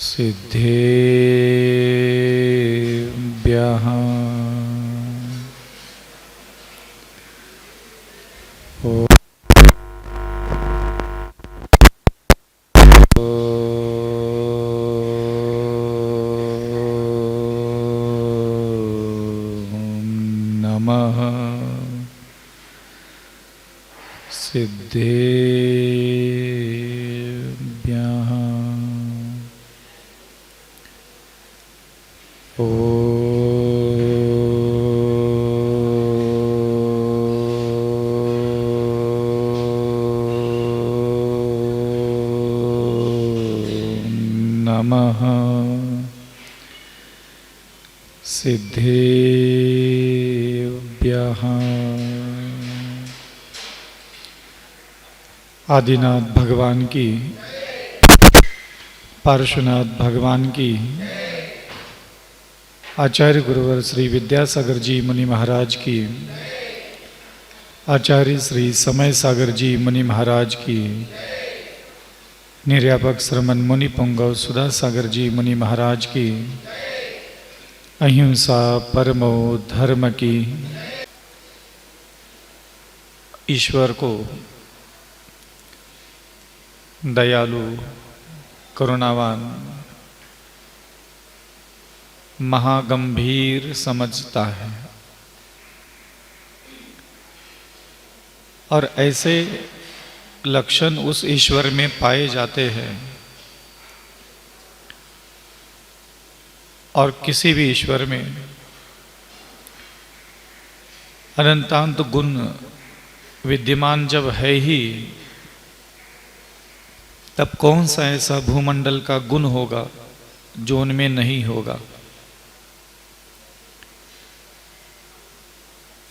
सिद्धेभ्यः नमः सिद्धेभ्यः नमः सिद्धेभ्यः। आदिनाथ भगवान की, पार्श्वनाथ भगवान की, आचार्य गुरुवर श्री विद्यासागर जी मुनि महाराज की, आचार्य श्री समय सागर जी मुनि महाराज की, निर्यापक श्रमण मुनि पुंगव सुधा सागर जी मुनि महाराज की, अहिंसा परमो धर्म की। ईश्वर को दयालु, करुणावान, महागंभीर समझता है और ऐसे लक्षण उस ईश्वर में पाए जाते हैं और किसी भी ईश्वर में अनंतांत गुण विद्यमान जब है ही, तब कौन सा ऐसा भूमंडल का गुण होगा जो उनमें नहीं होगा।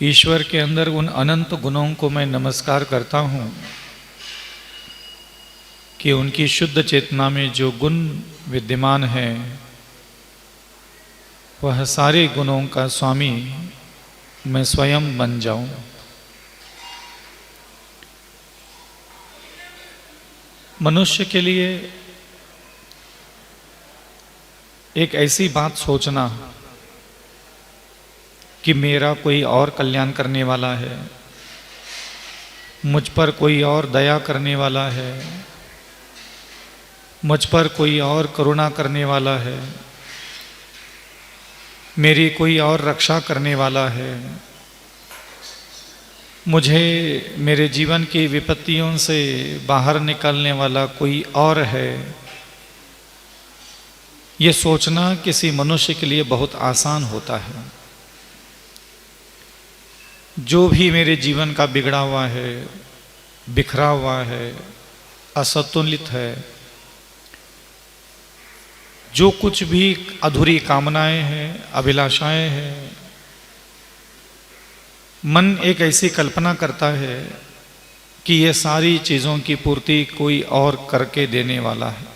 ईश्वर के अंदर उन अनंत गुणों को मैं नमस्कार करता हूँ कि उनकी शुद्ध चेतना में जो गुण विद्यमान है वह सारे गुणों का स्वामी मैं स्वयं बन जाऊं। मनुष्य के लिए एक ऐसी बात सोचना कि मेरा कोई और कल्याण करने वाला है, मुझ पर कोई और दया करने वाला है, मुझ पर कोई और करुणा करने वाला है, मेरी कोई और रक्षा करने वाला है, मुझे मेरे जीवन की विपत्तियों से बाहर निकालने वाला कोई और है, ये सोचना किसी मनुष्य के लिए बहुत आसान होता है। जो भी मेरे जीवन का बिगड़ा हुआ है, बिखरा हुआ है, असंतुलित है, जो कुछ भी अधूरी कामनाएं हैं, अभिलाषाएं हैं, मन एक ऐसी कल्पना करता है कि ये सारी चीज़ों की पूर्ति कोई और करके देने वाला है।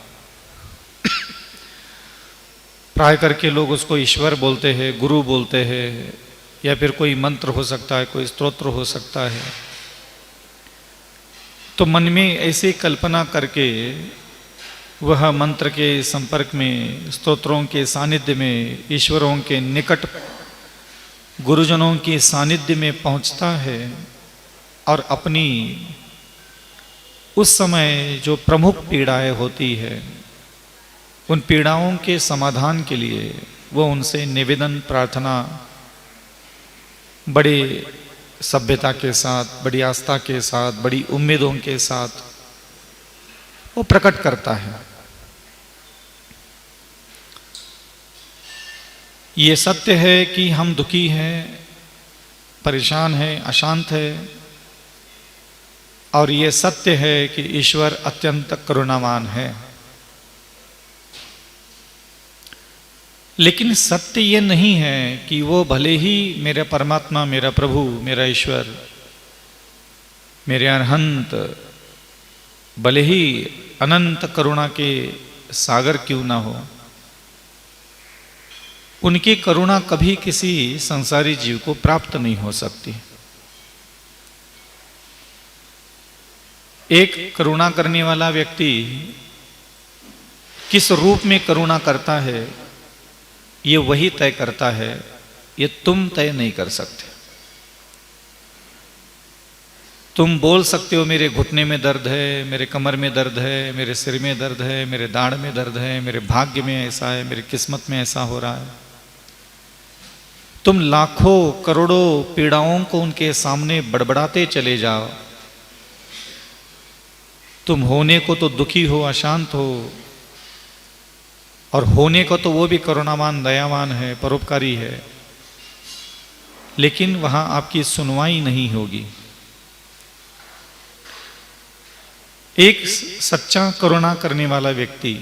प्राय करके लोग उसको ईश्वर बोलते हैं, गुरु बोलते हैं, या फिर कोई मंत्र हो सकता है, कोई स्तोत्र हो सकता है। तो मन में ऐसी कल्पना करके वह मंत्र के संपर्क में, स्तोत्रों के सानिध्य में, ईश्वरों के निकट गुरुजनों के सानिध्य में पहुंचता है और अपनी उस समय जो प्रमुख पीड़ाएं होती है उन पीड़ाओं के समाधान के लिए वो उनसे निवेदन, प्रार्थना बड़े सभ्यता के साथ, बड़ी आस्था के साथ, बड़ी उम्मीदों के साथ वो प्रकट करता है। ये सत्य है कि हम दुखी हैं, परेशान हैं, अशांत हैं, और ये सत्य है कि ईश्वर अत्यंत करुणावान है। लेकिन सत्य ये नहीं है कि वो भले ही मेरा परमात्मा, मेरा प्रभु, मेरा ईश्वर, मेरे अनंत, भले ही अनंत करुणा के सागर क्यों ना हो, उनकी करुणा कभी किसी संसारी जीव को प्राप्त नहीं हो सकती। एक करुणा करने वाला व्यक्ति किस रूप में करुणा करता है ये वही तय करता है, ये तुम तय नहीं कर सकते। तुम बोल सकते हो मेरे घुटने में दर्द है, मेरे कमर में दर्द है, मेरे सिर में दर्द है, मेरे दाढ़ में दर्द है, मेरे भाग्य में ऐसा है, मेरी किस्मत में ऐसा हो रहा है। तुम लाखों करोड़ों पीड़ाओं को उनके सामने बड़बड़ाते चले जाओ। तुम होने को तो दुखी हो, अशांत हो, और होने को तो वो भी करुणावान, दयावान है, परोपकारी है, लेकिन वहां आपकी सुनवाई नहीं होगी। एक सच्चा करुणा करने वाला व्यक्ति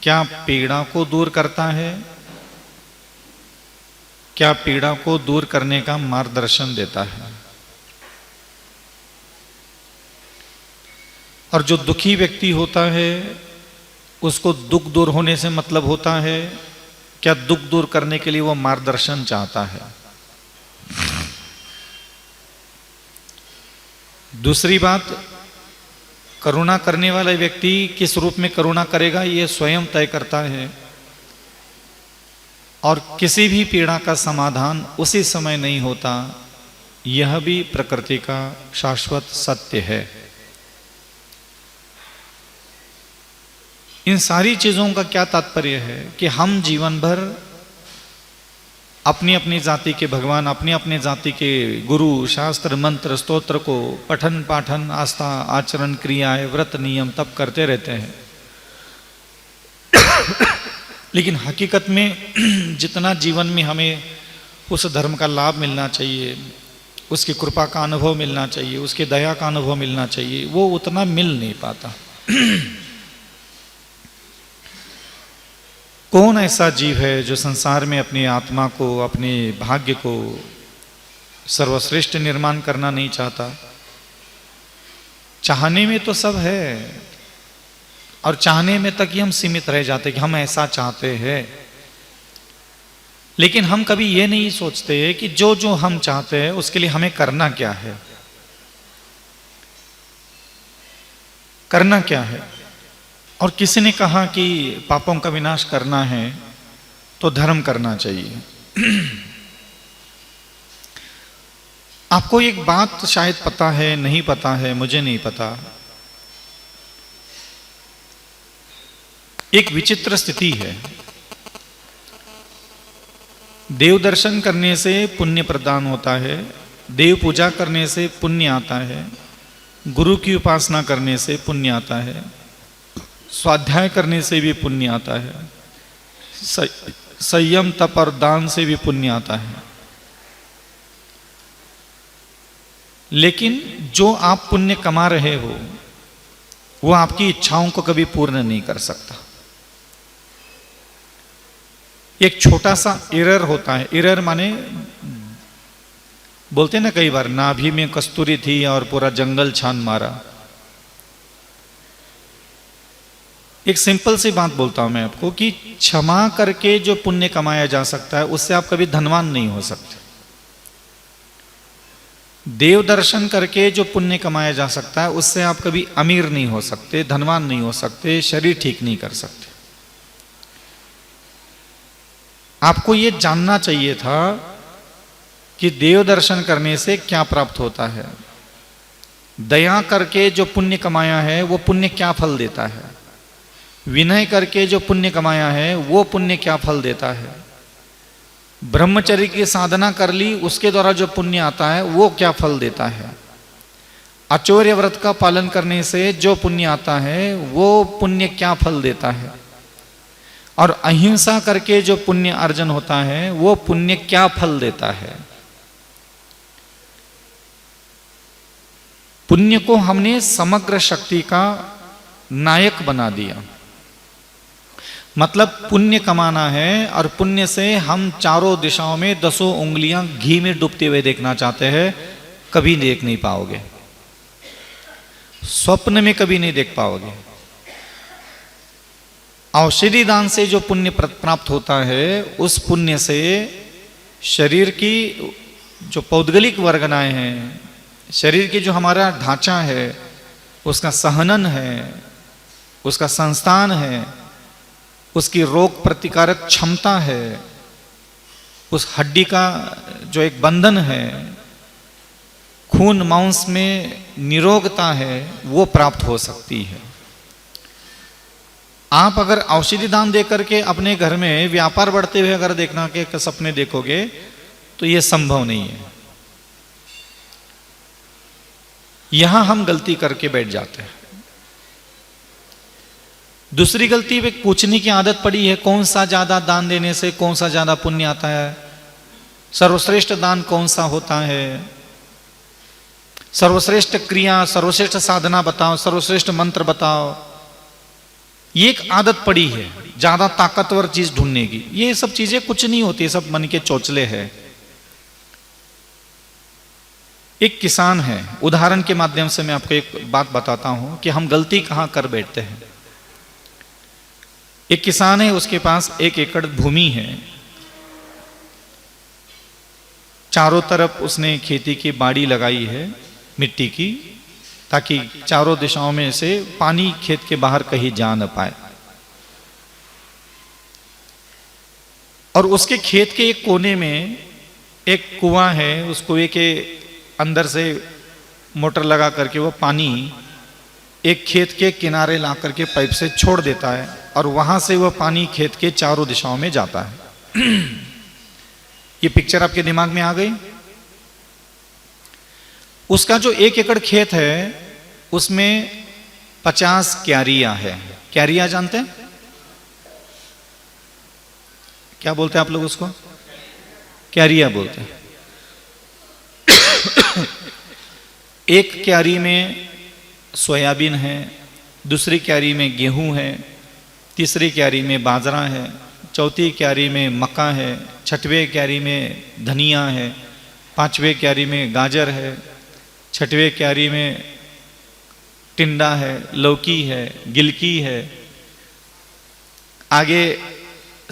क्या पीड़ा को दूर करता है? क्या पीड़ा को दूर करने का मार्गदर्शन देता है? और जो दुखी व्यक्ति होता है उसको दुख दूर होने से मतलब होता है, क्या दुख दूर करने के लिए वो मार्गदर्शन चाहता है? दूसरी बात, करुणा करने वाला व्यक्ति किस रूप में करुणा करेगा ये स्वयं तय करता है, और किसी भी पीड़ा का समाधान उसी समय नहीं होता, यह भी प्रकृति का शाश्वत सत्य है। इन सारी चीजों का क्या तात्पर्य है कि हम जीवन भर अपनी अपनी जाति के भगवान, अपनी अपनी जाति के गुरु, शास्त्र, मंत्र, स्तोत्र को पठन पाठन, आस्था, आचरण, क्रियाएं, व्रत, नियम तब करते रहते हैं। लेकिन हकीकत में जितना जीवन में हमें उस धर्म का लाभ मिलना चाहिए, उसकी कृपा का अनुभव मिलना चाहिए, उसकी दया का अनुभव मिलना चाहिए, वो उतना मिल नहीं पाता। कौन ऐसा जीव है जो संसार में अपनी आत्मा को, अपने भाग्य को सर्वश्रेष्ठ निर्माण करना नहीं चाहता? चाहने में तो सब है, और चाहने में तक ही हम सीमित रह जाते कि हम ऐसा चाहते हैं, लेकिन हम कभी ये नहीं सोचते कि जो जो हम चाहते हैं उसके लिए हमें करना क्या है। करना क्या है? और किसी ने कहा कि पापों का विनाश करना है तो धर्म करना चाहिए। आपको एक बात शायद पता है, नहीं पता है, मुझे नहीं पता। एक विचित्र स्थिति है, देव दर्शन करने से पुण्य प्रदान होता है, देव पूजा करने से पुण्य आता है, गुरु की उपासना करने से पुण्य आता है, स्वाध्याय करने से भी पुण्य आता है, संयम, तप और दान से भी पुण्य आता है। लेकिन जो आप पुण्य कमा रहे हो वो आपकी इच्छाओं को कभी पूर्ण नहीं कर सकता। एक छोटा सा एरर होता है। एरर माने, बोलते हैं ना कई बार, नाभि में कस्तूरी थी और पूरा जंगल छान मारा। एक सिंपल सी बात बोलता हूं मैं आपको कि क्षमा करके जो पुण्य कमाया जा सकता है उससे आप कभी धनवान नहीं हो सकते। देव दर्शन करके जो पुण्य कमाया जा सकता है उससे आप कभी अमीर नहीं हो सकते, धनवान नहीं हो सकते, शरीर ठीक नहीं कर सकते। आपको ये जानना चाहिए था कि देव दर्शन करने से क्या प्राप्त होता है, दया करके जो पुण्य कमाया है वो पुण्य क्या फल देता है, विनय करके जो पुण्य कमाया है वो पुण्य क्या फल देता है, ब्रह्मचर्य की साधना कर ली उसके द्वारा जो पुण्य आता है वो क्या फल देता है, आचौर्य व्रत का पालन करने से जो पुण्य आता है वो पुण्य क्या फल देता है, और अहिंसा करके जो पुण्य अर्जन होता है वो पुण्य क्या फल देता है। पुण्य को हमने समग्र शक्ति का नायक बना दिया। मतलब पुण्य कमाना है और पुण्य से हम चारों दिशाओं में 10 उंगलियां घी में डूबते हुए देखना चाहते हैं, कभी देख नहीं पाओगे, स्वप्न में कभी नहीं देख पाओगे। औषधि दान से जो पुण्य प्राप्त होता है उस पुण्य से शरीर की जो पौद्गलिक वर्गनाएं हैं, शरीर की जो हमारा ढांचा है, उसका सहनन है, उसका संस्थान है, उसकी रोग प्रतिकारक क्षमता है, उस हड्डी का जो एक बंधन है, खून मांस में निरोगता है, वो प्राप्त हो सकती है। आप अगर औषधि दान दे करके अपने घर में व्यापार बढ़ते हुए अगर देखना के सपने देखोगे तो ये संभव नहीं है। यहां हम गलती करके बैठ जाते हैं। दूसरी गलती, एक पूछने की आदत पड़ी है, कौन सा ज्यादा दान देने से कौन सा ज्यादा पुण्य आता है, सर्वश्रेष्ठ दान कौन सा होता है, सर्वश्रेष्ठ क्रिया, सर्वश्रेष्ठ साधना बताओ, सर्वश्रेष्ठ मंत्र बताओ। ये एक आदत पड़ी है ज्यादा ताकतवर चीज ढूंढने की। ये सब चीजें कुछ नहीं होती, सब मन के चौचले हैं। एक किसान है, उदाहरण के माध्यम से मैं आपको एक बात बताता हूं कि हम गलती कहां कर बैठते हैं। एक किसान है, उसके पास 1 एकड़ भूमि है, चारों तरफ उसने खेती की बाड़ी लगाई है मिट्टी की, ताकि चारों दिशाओं में से पानी खेत के बाहर कहीं जा न पाए। और उसके खेत के एक कोने में एक कुआं है, उस कुएं के अंदर से मोटर लगा करके वो पानी एक खेत के किनारे ला करके पाइप से छोड़ देता है और वहां से वह पानी खेत के चारों दिशाओं में जाता है। ये पिक्चर आपके दिमाग में आ गई। उसका जो 1 एकड़ खेत है उसमें 50 क्यारियां है। क्यारियां जानते हैं? क्या बोलते हैं आप लोग उसको? क्यारियां बोलते हैं। एक क्यारी में सोयाबीन है, दूसरी क्यारी में गेहूं है, तीसरी क्यारी में बाजरा है, चौथी क्यारी में मक्का है, छठवें क्यारी में धनिया है, पांचवें क्यारी में गाजर है, छठवें क्यारी में टिंडा है, लौकी है, गिलकी है। आगे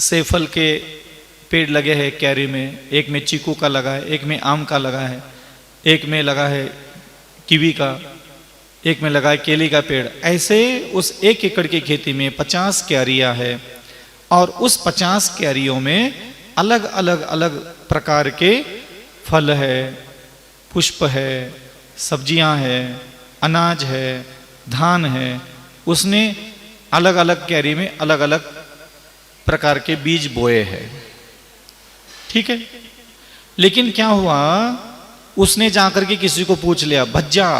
सेफल के पेड़ लगे हैं क्यारी में, एक में चीकू का लगा है, एक में आम का लगा है, एक में लगा है कीवी का, एक में लगा है केले का पेड़। ऐसे उस 1 एकड़ की खेती में 50 क्यारियां है और उस 50 क्यारियों में अलग अलग अलग प्रकार के फल है, पुष्प है, सब्जियां है, अनाज है, धान है। उसने अलग अलग क्यारी में अलग अलग प्रकार के बीज बोए हैं। ठीक है, लेकिन क्या हुआ, उसने जाकर के किसी को पूछ लिया, भज्जा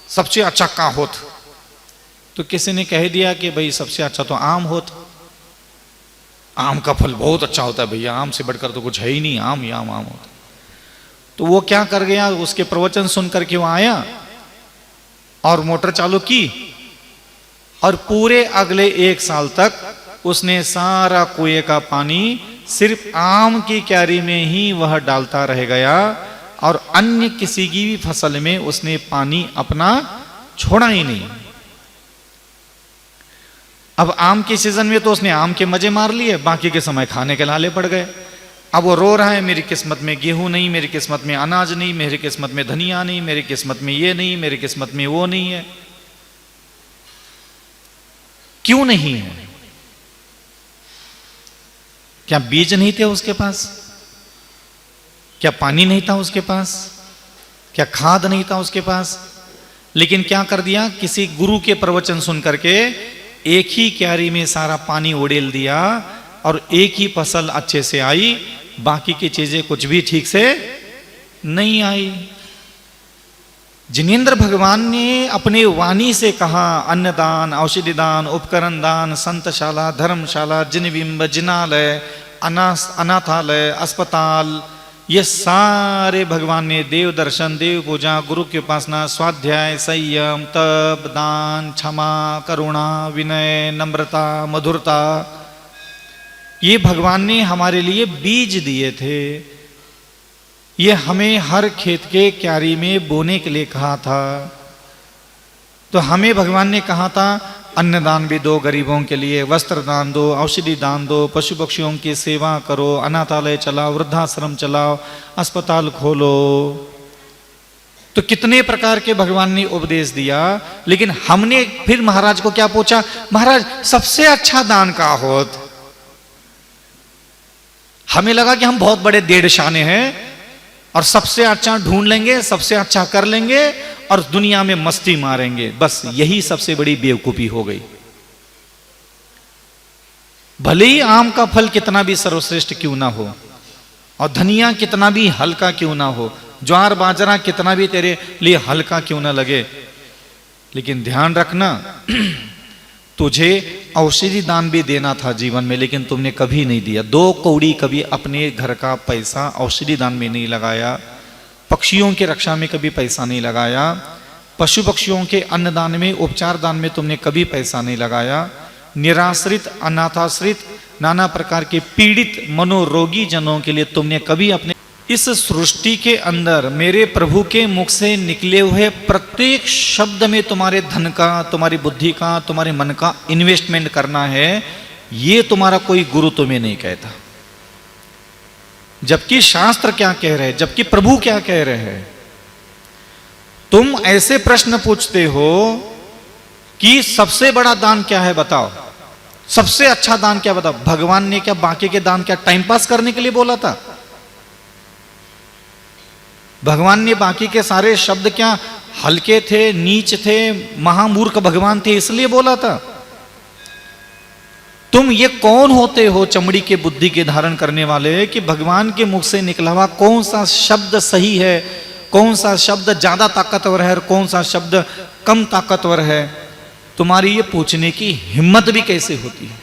सबसे अच्छा का होत? तो किसी ने कह दिया कि भाई सबसे अच्छा तो आम होत, आम का फल बहुत अच्छा होता है भैया, आम से बढ़कर तो कुछ है ही नहीं, आम ही आम होता। तो वो क्या कर गया, उसके प्रवचन सुन करके वो आया और मोटर चालू की और पूरे अगले 1 साल तक उसने सारा कुएं का पानी सिर्फ आम की क्यारी में ही वह डालता रह गया और अन्य किसी की भी फसल में उसने पानी अपना छोड़ा ही नहीं। अब आम के सीजन में तो उसने आम के मजे मार लिए, बाकी के समय खाने के लाले पड़ गए। अब वो रो रहा है, मेरी किस्मत में गेहूं नहीं, मेरी किस्मत में अनाज नहीं, मेरी किस्मत में धनिया नहीं, मेरी किस्मत में ये नहीं, मेरी किस्मत में वो नहीं है। क्यों नहीं है? क्या बीज नहीं थे उसके पास? क्या पानी नहीं था उसके पास? क्या खाद नहीं था उसके पास? लेकिन क्या कर दिया, किसी गुरु के प्रवचन सुन करके एक ही क्यारी में सारा पानी उड़ेल दिया और एक ही फसल अच्छे से आई, बाकी की चीजें कुछ भी ठीक से नहीं आई। जिनेंद्र भगवान ने अपने वाणी से कहा, अन्नदान, औषधि दान, उपकरण दान, संतशाला, धर्मशाला, जिनबिंब, जिनालय, अनाथालय, अस्पताल, ये सारे भगवान ने देव दर्शन, देव पूजा, गुरु की उपासना, स्वाध्याय, संयम, तप, दान, क्षमा, करुणा, विनय, नम्रता, मधुरता, ये भगवान ने हमारे लिए बीज दिए थे। ये हमें हर खेत के क्यारी में बोने के लिए कहा था। तो हमें भगवान ने कहा था, अन्नदान भी दो गरीबों के लिए, वस्त्र दान दो, औषधि दान दो, पशु पक्षियों की सेवा करो, अनाथालय चलाओ, वृद्धाश्रम चलाओ, अस्पताल खोलो। तो कितने प्रकार के भगवान ने उपदेश दिया, लेकिन हमने फिर महाराज को क्या पूछा, महाराज सबसे अच्छा दान का होत। हमें लगा कि हम बहुत बड़े डेढ़ शाने हैं और सबसे अच्छा ढूंढ लेंगे, सबसे अच्छा कर लेंगे और दुनिया में मस्ती मारेंगे। बस यही सबसे बड़ी बेवकूफी हो गई। भले ही आम का फल कितना भी सर्वश्रेष्ठ क्यों ना हो और धनिया कितना भी हल्का क्यों ना हो, ज्वार बाजरा कितना भी तेरे लिए हल्का क्यों ना लगे, लेकिन ध्यान रखना तुझे औषधि दान भी देना था जीवन में, लेकिन तुमने कभी नहीं दिया। 2 कौड़ी कभी अपने घर का पैसा औषधि दान में नहीं लगाया, पक्षियों की रक्षा में कभी पैसा नहीं लगाया, पशु पक्षियों के अन्नदान में, उपचार दान में तुमने कभी पैसा नहीं लगाया। निराश्रित, अनाथाश्रित, नाना प्रकार के पीड़ित मनोरोगी जनों के लिए तुमने कभी अपने इस सृष्टि के अंदर मेरे प्रभु के मुख से निकले हुए प्रत्येक शब्द में तुम्हारे धन का, तुम्हारी बुद्धि का, तुम्हारे मन का इन्वेस्टमेंट करना है, ये तुम्हारा कोई गुरु तुम्हें नहीं कहता। जबकि शास्त्र क्या कह रहे हैं, जबकि प्रभु क्या कह रहे हैं। तुम ऐसे प्रश्न पूछते हो कि सबसे बड़ा दान क्या है बताओ, सबसे अच्छा दान क्या बताओ। भगवान ने क्या बाकी के दान क्या टाइम पास करने के लिए बोला था? भगवान ने बाकी के सारे शब्द क्या हल्के थे, नीच थे, महामूर्ख भगवान थे इसलिए बोला था? तुम ये कौन होते हो चमड़ी के बुद्धि के धारण करने वाले कि भगवान के मुख से निकला हुआ कौन सा शब्द सही है, कौन सा शब्द ज्यादा ताकतवर है और कौन सा शब्द कम ताकतवर है? तुम्हारी ये पूछने की हिम्मत भी कैसे होती है?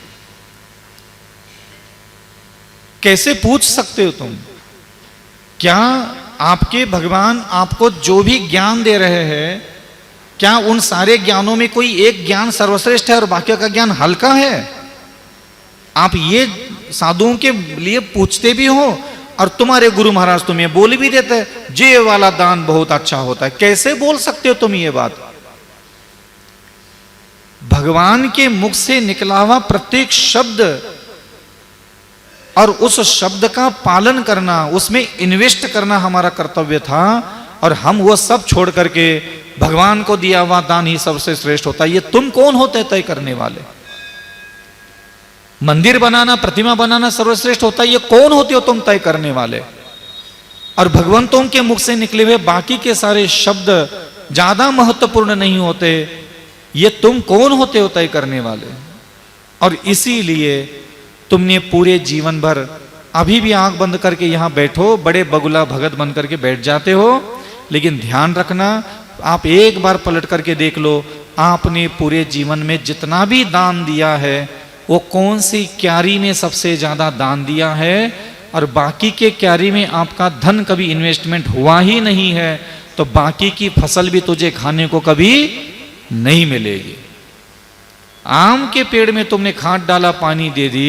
कैसे पूछ सकते हो तुम? क्या आपके भगवान आपको जो भी ज्ञान दे रहे हैं, क्या उन सारे ज्ञानों में कोई एक ज्ञान सर्वश्रेष्ठ है और बाकी का ज्ञान हल्का है? आप ये साधुओं के लिए पूछते भी हो और तुम्हारे गुरु महाराज तुम्हें बोल भी देते हैं जे वाला दान बहुत अच्छा होता है। कैसे बोल सकते हो तुम ये बात? भगवान के मुख से निकला हुआ प्रत्येक शब्द और उस शब्द का पालन करना, उसमें इन्वेस्ट करना हमारा कर्तव्य था, और हम वो सब छोड़ करके भगवान को दिया हुआ दान ही सबसे श्रेष्ठ होता है। ये तुम कौन होते तय करने वाले? मंदिर बनाना, प्रतिमा बनाना सर्वश्रेष्ठ होता है, ये कौन होते हो तुम तय करने वाले? और भगवंतों के मुख से निकले हुए बाकी के सारे शब्द ज्यादा महत्वपूर्ण नहीं होते, ये तुम कौन होते हो तय करने वाले? और इसीलिए तुमने पूरे जीवन भर, अभी भी आंख बंद करके यहां बैठो, बड़े बगुला भगत बन करके बैठ जाते हो, लेकिन ध्यान रखना, आप एक बार पलट करके देख लो, आपने पूरे जीवन में जितना भी दान दिया है वो कौन सी क्यारी में सबसे ज्यादा दान दिया है, और बाकी के क्यारी में आपका धन कभी इन्वेस्टमेंट हुआ ही नहीं है, तो बाकी की फसल भी तुझे खाने को कभी नहीं मिलेगी। आम के पेड़ में तुमने खाद डाला, पानी दे दी,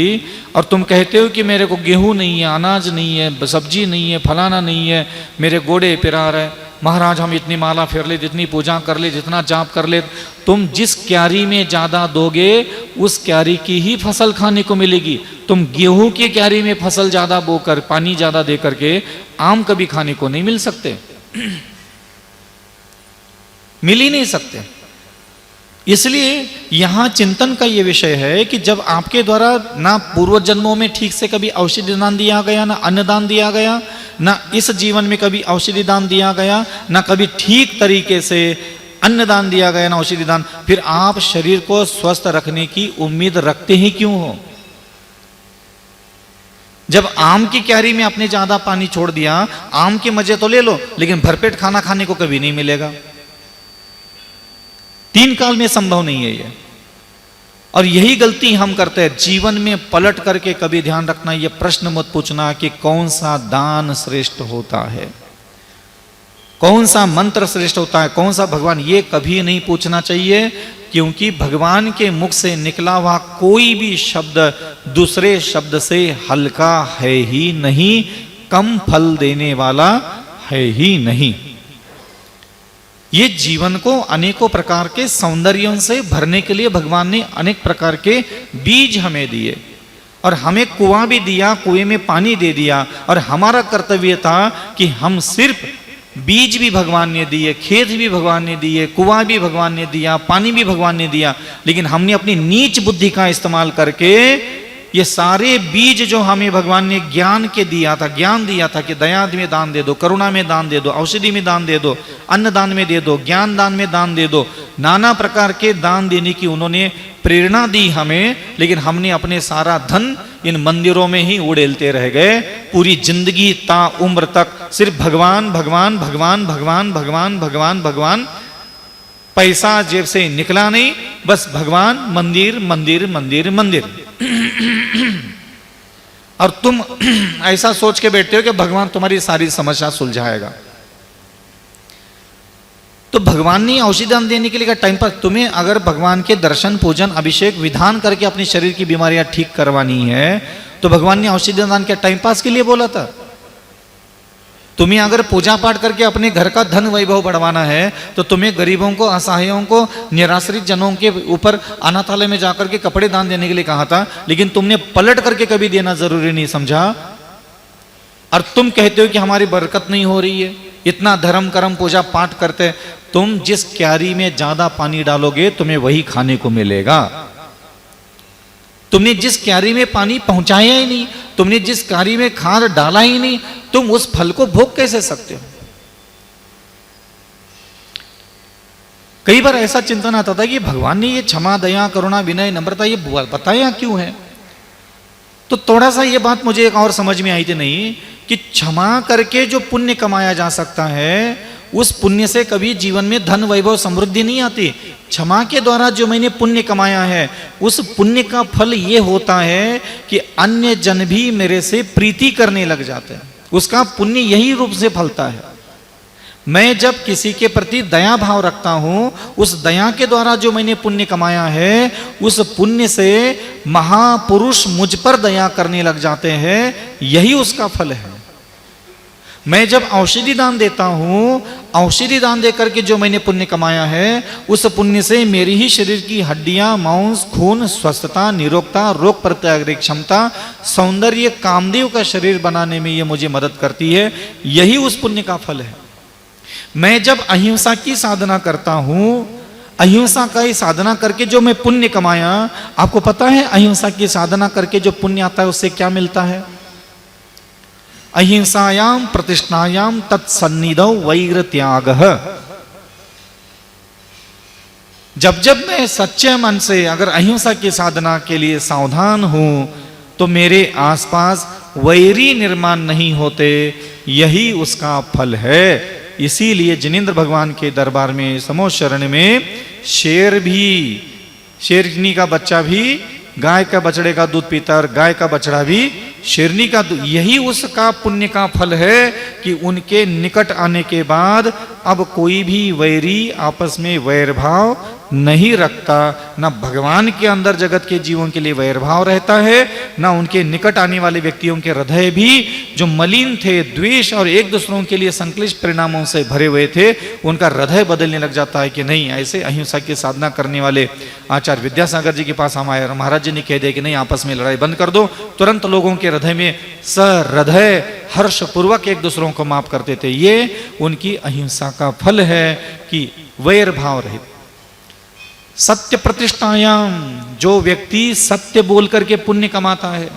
और तुम कहते हो कि मेरे को गेहूं नहीं है, अनाज नहीं है, सब्जी नहीं है, फलाना नहीं है, मेरे गोड़े पिरार है। महाराज हम इतनी माला फेर ले, जितनी पूजा कर ले, जितना जाप कर ले, तुम जिस क्यारी में ज्यादा दोगे उस क्यारी की ही फसल खाने को मिलेगी। तुम गेहूं की क्यारी में फसल ज्यादा बोकर, पानी ज्यादा दे करके आम कभी खाने को नहीं मिल सकते, मिल ही नहीं सकते। इसलिए यहां चिंतन का यह विषय है कि जब आपके द्वारा ना पूर्व जन्मों में ठीक से कभी औषधि दान दिया गया, ना अन्नदान दिया गया, ना इस जीवन में कभी औषधि दान दिया गया, ना कभी ठीक तरीके से अन्नदान दिया गया, ना औषधि दान, फिर आप शरीर को स्वस्थ रखने की उम्मीद रखते ही क्यों हो? जब आम की क्यारी में आपने ज्यादा पानी छोड़ दिया, आम के मजे तो ले लो, लेकिन भरपेट खाना खाने को कभी नहीं मिलेगा। 3 काल में संभव नहीं है ये। और यही गलती हम करते हैं जीवन में, पलट करके कभी ध्यान रखना, ये प्रश्न मत पूछना कि कौन सा दान श्रेष्ठ होता है, कौन सा मंत्र श्रेष्ठ होता है, कौन सा भगवान, ये कभी नहीं पूछना चाहिए, क्योंकि भगवान के मुख से निकला हुआ कोई भी शब्द दूसरे शब्द से हल्का है ही नहीं, कम फल देने वाला है ही नहीं। ये जीवन को अनेकों प्रकार के सौंदर्यों से भरने के लिए भगवान ने अनेक प्रकार के बीज हमें दिए, और हमें कुआं भी दिया, कुएं में पानी दे दिया, और हमारा कर्तव्य था कि हम सिर्फ बीज भी भगवान ने दिए, खेत भी भगवान ने दिए, कुआं भी भगवान ने दिया, पानी भी भगवान ने दिया, लेकिन हमने अपनी नीच बुद्धि का इस्तेमाल करके ये सारे बीज जो हमें भगवान ने ज्ञान के दिया था, ज्ञान दिया था कि दया में दान दे दो, करुणा में दान दे दो, औषधि में दान दे दो, अन्न दान में दे दो, ज्ञान दान में दान दे दो, नाना प्रकार के दान देने की उन्होंने प्रेरणा दी हमें, लेकिन हमने अपने सारा धन इन मंदिरों में ही उड़ेलते रह गए। पूरी जिंदगी ता उम्र तक सिर्फ भगवान भगवान भगवान भगवान भगवान भगवान भगवान, पैसा जेब से निकला नहीं, बस भगवान, मंदिर मंदिर मंदिर मंदिर। और तुम ऐसा सोच के बैठते हो कि भगवान तुम्हारी सारी समस्या सुलझाएगा। तो भगवान ने औषधि दान देने के लिए टाइम पर तुम्हें अगर भगवान के दर्शन पूजन अभिषेक विधान करके अपने शरीर की बीमारियां ठीक करवानी है तो भगवान ने औषधि दान क्या टाइम पास के लिए बोला था? तुम्हें अगर पूजा पाठ करके अपने घर का धन वैभव बढ़वाना है तो तुम्हें गरीबों को, असहायों को, निराश्रित जनों के ऊपर अनाथालय में जाकर के कपड़े दान देने के लिए कहा था, लेकिन तुमने पलट करके कभी देना जरूरी नहीं समझा। और तुम कहते हो कि हमारी बरकत नहीं हो रही है, इतना धर्म कर्म पूजा पाठ करते। तुम जिस क्यारी में ज्यादा पानी डालोगे तुम्हें वही खाने को मिलेगा। तुमने जिस क्यारी में पानी पहुंचाया ही नहीं, तुमने जिस क्यारी में खाद डाला ही नहीं, तुम उस फल को भोग कैसे सकते हो? कई बार ऐसा चिंतन आता था कि भगवान ने ये क्षमा, दया, करुणा, विनय, नम्रता ये बताया क्यों है? तो थोड़ा सा ये बात मुझे एक और समझ में आई थी नहीं कि क्षमा करके जो पुण्य कमाया जा सकता है उस पुण्य से कभी जीवन में धन वैभव समृद्धि नहीं आती। क्षमा के द्वारा जो मैंने पुण्य कमाया है उस पुण्य का फल ये होता है कि अन्य जन भी मेरे से प्रीति करने लग जाते हैं। उसका पुण्य यही रूप से फलता है। मैं जब किसी के प्रति दया भाव रखता हूं, उस दया के द्वारा जो मैंने पुण्य कमाया है उस पुण्य से महापुरुष मुझ पर दया करने लग जाते हैं, यही उसका फल है। मैं जब औषधि दान देता हूं, औषधि दान देकर के जो मैंने पुण्य कमाया है उस पुण्य से मेरी ही शरीर की हड्डियां, मांस, खून, स्वस्थता, निरोगता, रोग प्रतिरोधक क्षमता, सौंदर्य, कामदेव का शरीर बनाने में ये मुझे मदद करती है, यही उस पुण्य का फल है। मैं जब अहिंसा की साधना करता हूं, अहिंसा का ही साधना करके जो मैं पुण्य कमाया, आपको पता है अहिंसा की साधना करके जो पुण्य आता है उससे क्या मिलता है? अहिंसायाम प्रतिष्ठायाम तत्सन्निधौ वैर त्यागः। जब जब मैं सच्चे मन से अगर अहिंसा की साधना के लिए सावधान हूं तो मेरे आसपास वैरी निर्माण नहीं होते, यही उसका फल है। इसीलिए जिनेंद्र भगवान के दरबार में समोशरण में शेर भी, शेरनी का बच्चा भी गाय का बछड़े का दूध पीता और गाय का बछड़ा भी शेरनी का दूध, यही उसका पुण्य का फल है कि उनके निकट आने के बाद अब कोई भी वैरी आपस में वैर भाव नहीं रखता। ना भगवान के अंदर जगत के जीवों के लिए वैर भाव रहता है, ना उनके निकट आने वाले व्यक्तियों के हृदय भी जो मलिन थे, द्वेष और एक दूसरों के लिए संक्लिष्ट परिणामों से भरे हुए थे, उनका हृदय बदलने लग जाता है कि नहीं, ऐसे अहिंसा की साधना करने वाले आचार्य विद्यासागर जी के पास हम आए, महाराज जी ने कह दिया कि नहीं, आपस में लड़ाई बंद कर दो। तुरंत लोगों के हृदय में सहृदय हर्ष पूर्वक एक दूसरों को माफ करते थे। ये उनकी अहिंसा का फल है कि वैर भाव रहित। सत्य प्रतिष्ठायाम, जो व्यक्ति सत्य बोल करके पुण्य कमाता है,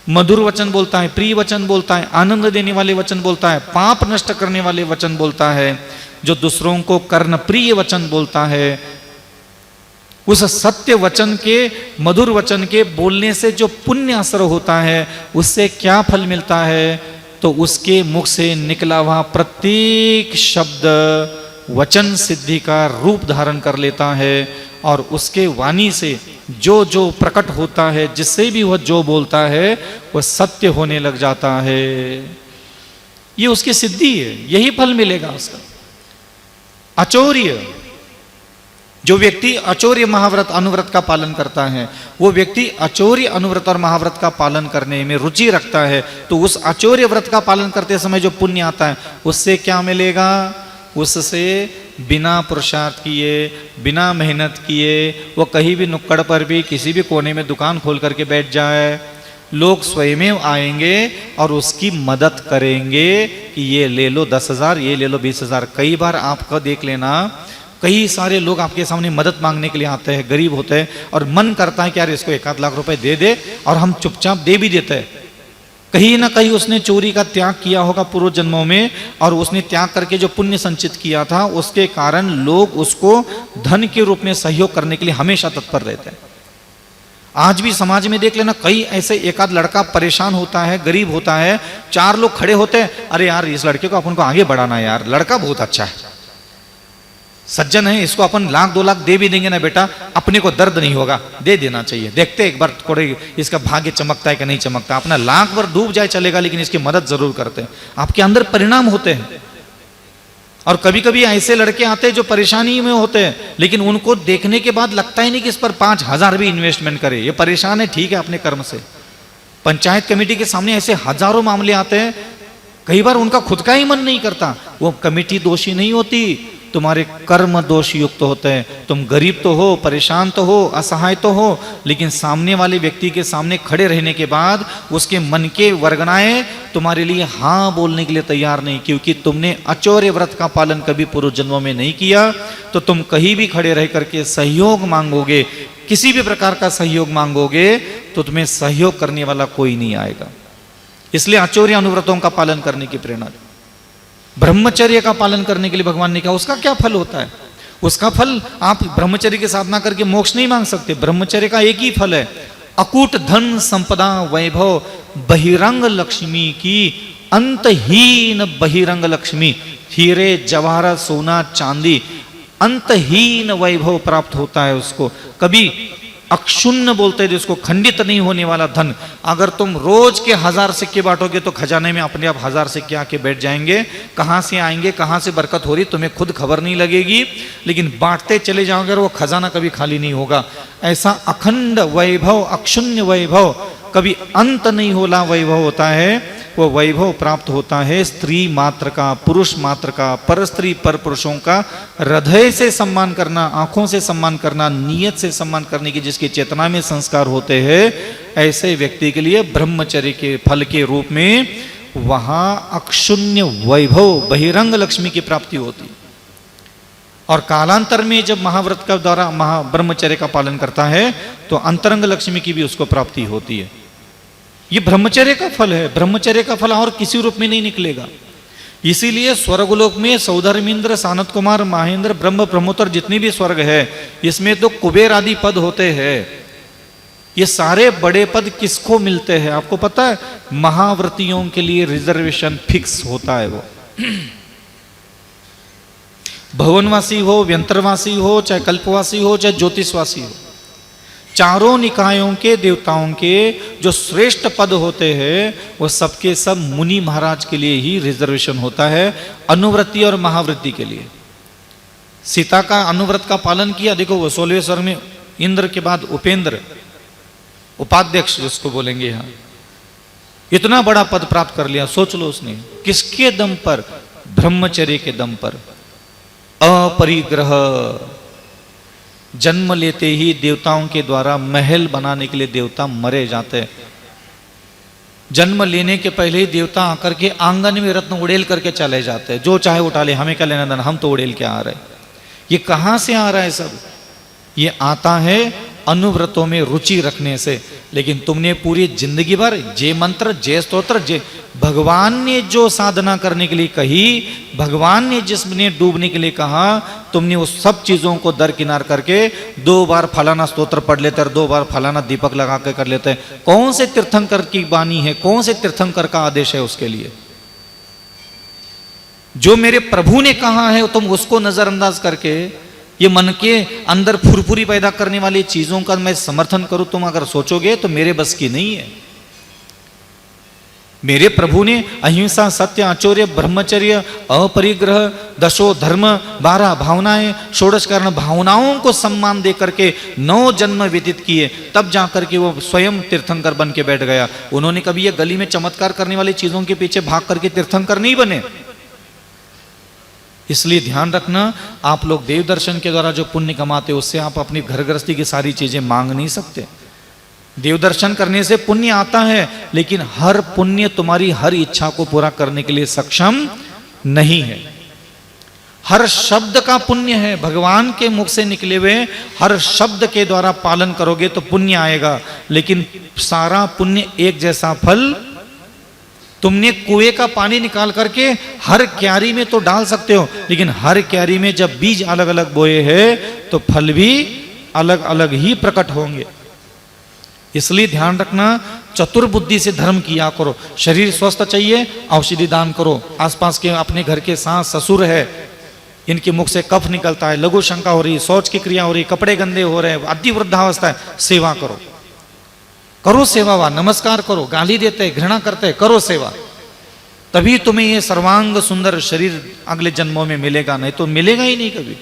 मधुर वचन बोलता है, प्रिय वचन बोलता है, आनंद देने वाले वचन बोलता है, पाप नष्ट करने वाले वचन बोलता है, जो दूसरों को कर्ण प्रिय वचन बोलता है, उस सत्य वचन के, मधुर वचन के बोलने से जो पुण्य असर होता है उससे क्या फल मिलता है? तो उसके मुख से निकला हुआ प्रत्येक शब्द वचन सिद्धि का रूप धारण कर लेता है और उसके वाणी से जो जो प्रकट होता है, जिससे भी वह जो बोलता है वह सत्य होने लग जाता है। ये उसकी सिद्धि है, यही फल मिलेगा उसका। अचौर्य, जो व्यक्ति अचौर्य महाव्रत अनुव्रत का पालन करता है, वो व्यक्ति अचौर्य अनुव्रत और महाव्रत का पालन करने में रुचि रखता है, तो उस अचौर्य व्रत का पालन करते समय जो पुण्य आता है उससे क्या मिलेगा? उससे बिना पुरुषार्थ किए, बिना मेहनत किए, वो कहीं भी नुक्कड़ पर भी किसी भी कोने में दुकान खोल करके बैठ जाए, लोग स्वयं आएंगे और उसकी मदद करेंगे कि ये ले लो 10,000, ये ले लो 20,000। कई बार आपका देख लेना, कई सारे लोग आपके सामने मदद मांगने के लिए आते हैं, गरीब होते हैं, और मन करता है कि यार इसको 1-8 लाख रुपए दे दे, और हम चुपचाप दे भी देते हैं। कहीं ना कहीं उसने चोरी का त्याग किया होगा पूर्व जन्मों में, और उसने त्याग करके जो पुण्य संचित किया था उसके कारण लोग उसको धन के रूप में सहयोग करने के लिए हमेशा तत्पर रहते हैं। आज भी समाज में देख लेना, कई ऐसे 1-8 लड़का परेशान होता है, गरीब होता है, 4 लोग खड़े होते हैं, अरे यार इस लड़के को अपन को आगे बढ़ाना है यार, लड़का बहुत अच्छा है, सज्जन है, इसको अपन 1-2 लाख दे भी देंगे ना बेटा, अपने को दर्द नहीं होगा, दे देना चाहिए, देखते एक बार थोड़े इसका भाग्य चमकता है कि नहीं चमकता। अपना लाख भर डूब जाए चलेगा, लेकिन इसकी मदद जरूर करते हैं। आपके अंदर परिणाम होते हैं। और कभी कभी ऐसे लड़के आते हैं जो परेशानी में होते हैं, लेकिन उनको देखने के बाद लगता ही नहीं कि इस पर 5,000 भी इन्वेस्टमेंट करे, ये परेशान है, ठीक है, अपने कर्म से। पंचायत कमेटी के सामने ऐसे हजारों मामले आते हैं, कई बार उनका खुद का ही मन नहीं करता। वो कमेटी दोषी नहीं होती, तुम्हारे कर्म दोष युक्त होते हैं। तुम गरीब तो हो, परेशान तो हो, असहाय तो हो, लेकिन सामने वाले व्यक्ति के सामने खड़े रहने के बाद उसके मन के वर्गनाएं तुम्हारे लिए हाँ बोलने के लिए तैयार नहीं, क्योंकि तुमने अचौर्य व्रत का पालन कभी पूर्व जन्मों में नहीं किया। तो तुम कहीं भी खड़े रह करके सहयोग मांगोगे, किसी भी प्रकार का सहयोग मांगोगे, तो तुम्हें सहयोग करने वाला कोई नहीं आएगा। इसलिए अचौर्य अनुव्रतों का पालन करने की प्रेरणा। ब्रह्मचर्य का पालन करने के लिए भगवान ने कहा, उसका क्या फल होता है? उसका फल, आप ब्रह्मचर्य की साधना करके मोक्ष नहीं मांग सकते। ब्रह्मचर्य का एक ही फल है, अकूट धन संपदा वैभव बहिरंग लक्ष्मी की अंतहीन बहिरंग लक्ष्मी, हीरे जवाहरात सोना चांदी, अंतहीन वैभव प्राप्त होता है उसको। कभी अक्षुण्ण बोलते हैं जिसको, खंडित नहीं होने वाला धन। अगर तुम रोज के 1000 सिक्के बांटोगे तो खजाने में अपने आप 1000 सिक्के आके बैठ जाएंगे। कहां से आएंगे, कहां से बरकत हो रही तुम्हें खुद खबर नहीं लगेगी, लेकिन बांटते चले जाओगे और वो खजाना कभी खाली नहीं होगा। ऐसा अखंड वैभव, अक्षुण्य वैभव, कभी अंत नहीं होला वैभव होता है। वो वैभव प्राप्त होता है स्त्री मात्र का, पुरुष मात्र का, पर स्त्री पर पुरुषों का हृदय से सम्मान करना, आंखों से सम्मान करना, नियत से सम्मान करने की जिसकी चेतना में संस्कार होते हैं, ऐसे व्यक्ति के लिए ब्रह्मचर्य के फल के रूप में वहां अक्षुण्य वैभव बहिरंग लक्ष्मी की प्राप्ति होती। और कालांतर में जब महाव्रत का द्वारा ब्रह्मचर्य का पालन करता है तो अंतरंग लक्ष्मी की भी उसको प्राप्ति होती है। ये ब्रह्मचर्य का फल है। ब्रह्मचर्य का फल और किसी रूप में नहीं निकलेगा। इसीलिए स्वर्गलोक में सौधर्मेंद्र, सानत कुमार, महेंद्र, ब्रह्म, ब्रह्मोत्तर जितनी भी स्वर्ग है, इसमें तो कुबेर आदि पद होते हैं। ये सारे बड़े पद किसको मिलते हैं आपको पता है? महाव्रतियों के लिए रिजर्वेशन फिक्स होता है। वो भवनवासी हो, व्यंतरवासी हो, चाहे कल्पवासी हो, चाहे ज्योतिषवासी हो, चारों निकायों के देवताओं के जो श्रेष्ठ पद होते हैं वो सबके सब मुनि महाराज के लिए ही रिजर्वेशन होता है, अनुव्रति और महाव्रति के लिए। सीता का अनुव्रत का पालन किया, देखो वो 16वें स्वर्ग में इंद्र के बाद उपेंद्र, उपाध्यक्ष जिसको बोलेंगे यहाँ, इतना बड़ा पद प्राप्त कर लिया। सोच लो उसने किसके दम पर? ब्रह्मचर्य के दम पर। अपरिग्रह, जन्म लेते ही देवताओं के द्वारा महल बनाने के लिए देवता मरे जाते हैं। जन्म लेने के पहले ही देवता आकर के आंगन में रत्न उड़ेल करके चले जाते हैं, जो चाहे उठा ले, हमें क्या लेना देना, हम तो उड़ेल के आ रहे। ये कहां से आ रहा है सब? ये आता है अनुव्रतों में रुचि रखने से। लेकिन तुमने पूरी जिंदगी भर जे मंत्र, जे स्तोत्र, जे भगवान ने जो साधना करने के लिए कही, भगवान ने जिसने डूबने के लिए कहा, तुमने उस सब चीजों को दरकिनार करके 2 बार फलाना स्तोत्र पढ़ लेते और 2 बार फलाना दीपक लगा के कर लेते हैं। कौन से तीर्थंकर की वाणी है, कौन से तीर्थंकर का आदेश है उसके लिए? जो मेरे प्रभु ने कहा है तुम उसको नजरअंदाज करके ये मन के अंदर फुरफुरी पैदा करने वाली चीजों का मैं समर्थन करूं, तुम अगर सोचोगे तो मेरे बस की नहीं है। मेरे प्रभु ने अहिंसा, सत्य, आचौर्य, ब्रह्मचर्य, अपरिग्रह, दशो धर्म, 12 भावनाएं, षोडश कर्ण भावनाओं को सम्मान दे करके 9 जन्म व्यतीत किए, तब जाकर के वो स्वयं तीर्थंकर बन के बैठ गया। उन्होंने कभी ये गली में चमत्कार करने वाली चीजों के पीछे भाग करके तीर्थंकर नहीं बने। इसलिए ध्यान रखना, आप लोग देव दर्शन के द्वारा जो पुण्य कमाते उससे आप अपनी घर गृहस्थी की सारी चीजें मांग नहीं सकते। देव दर्शन करने से पुण्य आता है, लेकिन हर पुण्य तुम्हारी हर इच्छा को पूरा करने के लिए सक्षम नहीं है। हर शब्द का पुण्य है, भगवान के मुख से निकले हुए हर शब्द के द्वारा पालन करोगे तो पुण्य आएगा, लेकिन सारा पुण्य एक जैसा फल तुमने कुएं का पानी निकाल करके हर क्यारी में तो डाल सकते हो, लेकिन हर क्यारी में जब बीज अलग अलग बोए हैं तो फल भी अलग अलग ही प्रकट होंगे। इसलिए ध्यान रखना, चतुर्बुद्धि से धर्म किया करो। शरीर स्वस्थ चाहिए, औषधि दान करो। आसपास के अपने घर के सास ससुर है, इनके मुख से कफ निकलता है, लघु शंका हो रही, शौच की क्रिया हो रही, कपड़े गंदे हो रहे हैं, अति वृद्धावस्था है, सेवा करो, करो सेवा, वा नमस्कार करो, गाली देते घृणा करते करो सेवा, तभी तुम्हें ये सर्वांग सुंदर शरीर अगले जन्मों में मिलेगा, नहीं तो मिलेगा ही नहीं कभी।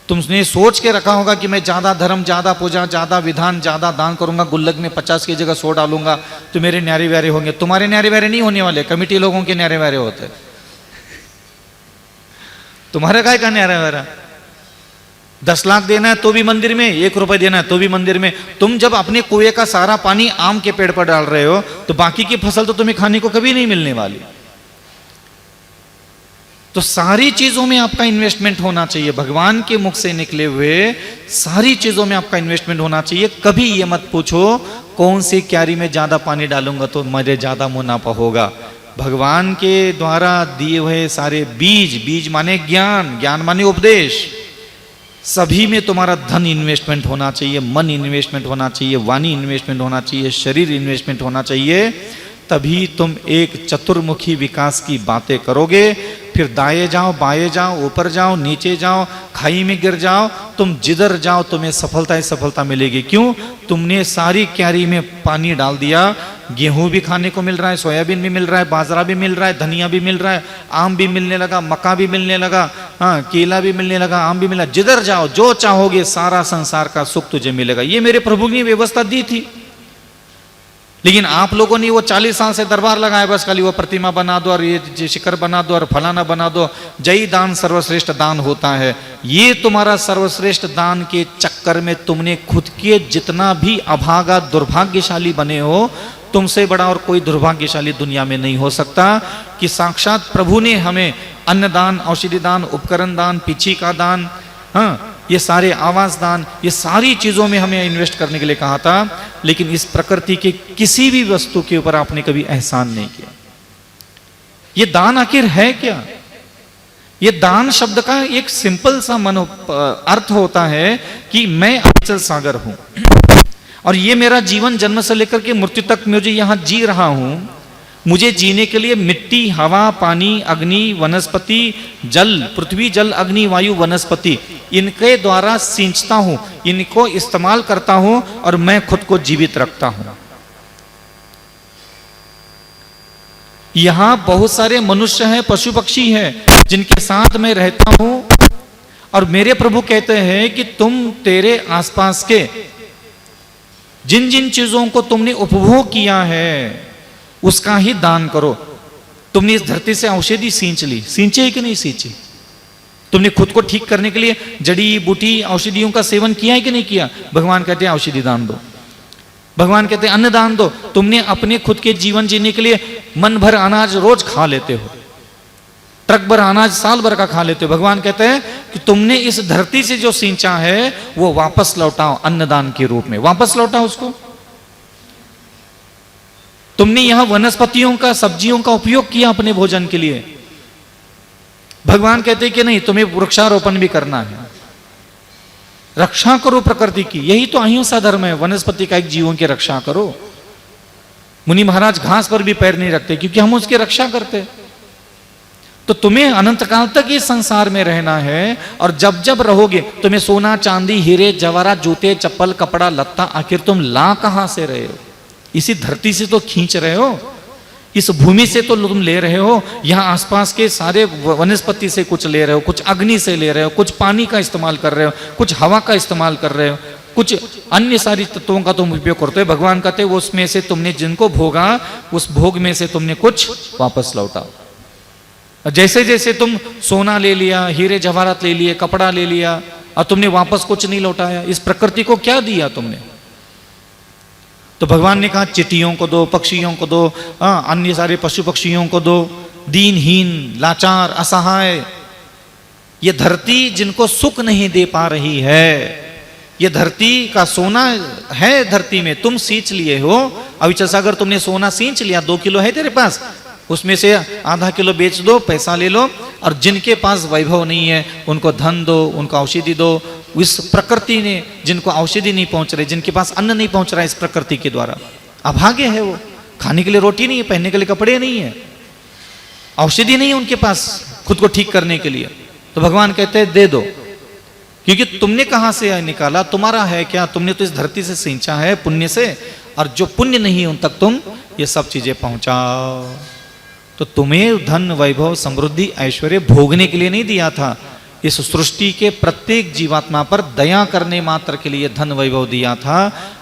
तुमने सोच के रखा होगा कि मैं ज्यादा धर्म, ज्यादा पूजा, ज्यादा विधान, ज्यादा दान करूंगा, गुल्लक में 50 की जगह 100 डालूंगा तो मेरे न्यारे व्यारे होंगे। तुम्हारे न्यारे व्यारे नहीं होने वाले, कमिटी लोगों के न्यारे व्यारे होते। तुम्हारे काय का न्यारा व्यारा? 10 लाख देना है तो भी मंदिर में, 1 रुपए देना है तो भी मंदिर में। तुम जब अपने कुएं का सारा पानी आम के पेड़ पर डाल रहे हो तो बाकी की फसल तो तुम्हें खाने को कभी नहीं मिलने वाली। तो सारी चीजों में आपका इन्वेस्टमेंट होना चाहिए। भगवान के मुख से निकले हुए सारी चीजों में आपका इन्वेस्टमेंट होना चाहिए। कभी ये मत पूछो कौन सी क्यारी में ज्यादा पानी डालूंगा तो मुझे ज्यादा मुनाफा होगा। भगवान के द्वारा दिए हुए सारे बीज, बीज माने ज्ञान, ज्ञान माने उपदेश, सभी में तुम्हारा धन इन्वेस्टमेंट होना चाहिए, मन इन्वेस्टमेंट होना चाहिए, वाणी इन्वेस्टमेंट होना चाहिए, शरीर इन्वेस्टमेंट होना चाहिए। तभी तुम एक चतुर्मुखी विकास की बातें करोगे। फिर दाएं जाओ, बाएं जाओ, ऊपर जाओ, नीचे जाओ, खाई में गिर जाओ, तुम जिधर जाओ तुम्हें सफलता ही सफलता मिलेगी। क्यों? तुमने सारी क्यारी में पानी डाल दिया। गेहूं भी खाने को मिल रहा है, सोयाबीन भी मिल रहा है, बाजरा भी मिल रहा है, धनिया भी मिल रहा है, आम भी मिलने लगा, मक्का भी मिलने लगा, हाँ केला भी मिलने लगा, आम भी मिला। जिधर जाओ जो चाहोगे सारा संसार का सुख तुझे मिलेगा। ये मेरे प्रभु ने व्यवस्था दी थी। लेकिन आप लोगों ने वो 40 साल से दरबार लगाया, बस खाली वो प्रतिमा बना दो और ये शिखर बना दो और फलाना बना दो, जय दान सर्वश्रेष्ठ दान होता है। ये तुम्हारा सर्वश्रेष्ठ दान के चक्कर में तुमने खुद के जितना भी अभागा दुर्भाग्यशाली बने हो, तुमसे बड़ा और कोई दुर्भाग्यशाली दुनिया में नहीं हो सकता। कि साक्षात प्रभु ने हमें अन्नदान, औषधि दान, उपकरण दान, पीछी का दान, हाँ ये सारे आवास दान, ये सारी चीजों में हमें इन्वेस्ट करने के लिए कहा था। लेकिन इस प्रकृति के किसी भी वस्तु के ऊपर आपने कभी एहसान नहीं किया। ये दान आखिर है क्या? ये दान शब्द का एक सिंपल सा अर्थ होता है कि मैं अचल सागर हूं और ये मेरा जीवन जन्म से लेकर के मृत्यु तक मुझे यहां जी रहा हूं। मुझे जीने के लिए मिट्टी, हवा, पानी, अग्नि, वनस्पति, जल, पृथ्वी, जल, अग्नि, वायु, वनस्पति, इनके द्वारा सिंचता हूं, इनको इस्तेमाल करता हूं और मैं खुद को जीवित रखता हूं। यहां बहुत सारे मनुष्य हैं, पशु पक्षी हैं जिनके साथ मैं रहता हूं और मेरे प्रभु कहते हैं कि तुम तेरे आसपास के जिन जिन चीजों को तुमने उपभोग किया है उसका ही दान करो। तुमने इस धरती से औषधि सींच ली, सींचे कि नहीं सींची? तुमने खुद को ठीक करने के लिए जड़ी बूटी औषधियों का सेवन किया है कि नहीं किया? भगवान कहते हैं औषधि दान दो, भगवान कहते हैं अन्न दान दो। तुमने अपने खुद के जीवन जीने के लिए मन भर अनाज रोज खा लेते हो, ट्रक भर अनाज साल भर का खा लेते हो। भगवान कहते हैं कि तुमने इस धरती से जो सींचा है वो वापस लौटाओ, अन्नदान के रूप में वापस लौटाओ उसको। तुमने यहां वनस्पतियों का, सब्जियों का उपयोग किया अपने भोजन के लिए। भगवान कहते हैं कि नहीं, तुम्हें वृक्षारोपण भी करना है, रक्षा करो प्रकृति की। यही तो अहिंसा धर्म है, वनस्पति का, एक जीवों की रक्षा करो। मुनि महाराज घास पर भी पैर नहीं रखते क्योंकि हम उसकी रक्षा करते। तो तुम्हें अनंत काल तक इस संसार में रहना है और जब जब रहोगे तुम्हें सोना, चांदी, हीरे, जवाहरात, जूते, चप्पल, कपड़ा, लत्ता, आखिर तुम ला कहां से रहे हो? इसी धरती से तो खींच रहे हो, इस भूमि से तो तुम ले रहे हो। यहां आसपास के सारे वनस्पति से कुछ ले रहे हो, कुछ अग्नि से ले रहे हो, कुछ पानी का इस्तेमाल कर रहे हो, कुछ हवा का इस्तेमाल कर रहे हो, कुछ अन्य सारी तत्वों का तुम उपयोग करते हो। भगवान कहते हैं उसमें से तुमने जिनको भोगा उस भोग में से तुमने कुछ वापस लौटाओ। जैसे जैसे तुम सोना ले लिया, हीरे जवाहरात ले लिए, कपड़ा ले लिया और तुमने वापस कुछ नहीं लौटाया, इस प्रकृति को क्या दिया तुमने? तो भगवान ने कहा चिटियों को दो, पक्षियों को दो, अन्य सारे पशु पक्षियों को दो, दीनहीन, लाचार, असहाय, ये धरती जिनको सुख नहीं दे पा रही है, ये धरती का सोना है, धरती में तुम सींच लिए हो। अविचल सागर तुमने सोना सींच लिया, 2 किलो है तेरे पास, उसमें से आधा किलो बेच दो, पैसा ले लो, और जिनके पास वैभव नहीं है उनको धन दो, उनको औषधि दो। इस प्रकृति ने जिनको औषधि नहीं पहुंच रही, जिनके पास अन्न नहीं पहुंच रहा है इस प्रकृति के द्वारा, अभागे है वो, खाने के लिए रोटी नहीं है, पहनने के लिए कपड़े नहीं है, औषधि नहीं है उनके पास खुद को ठीक करने के लिए। तो भगवान कहते हैं दे दो, क्योंकि तुमने कहां से निकाला, तुम्हारा है क्या, तुमने तो इस धरती से सींचा है पुण्य से, और जो पुण्य नहीं है उन तक तुम ये सब चीजें पहुंचाओ। तो तुम्हें धन, वैभव, समृद्धि, ऐश्वर्य भोगने के लिए नहीं दिया था, इस सृष्टि के प्रत्येक जीवात्मा पर दया करने मात्र के लिए धन वैभव दिया था,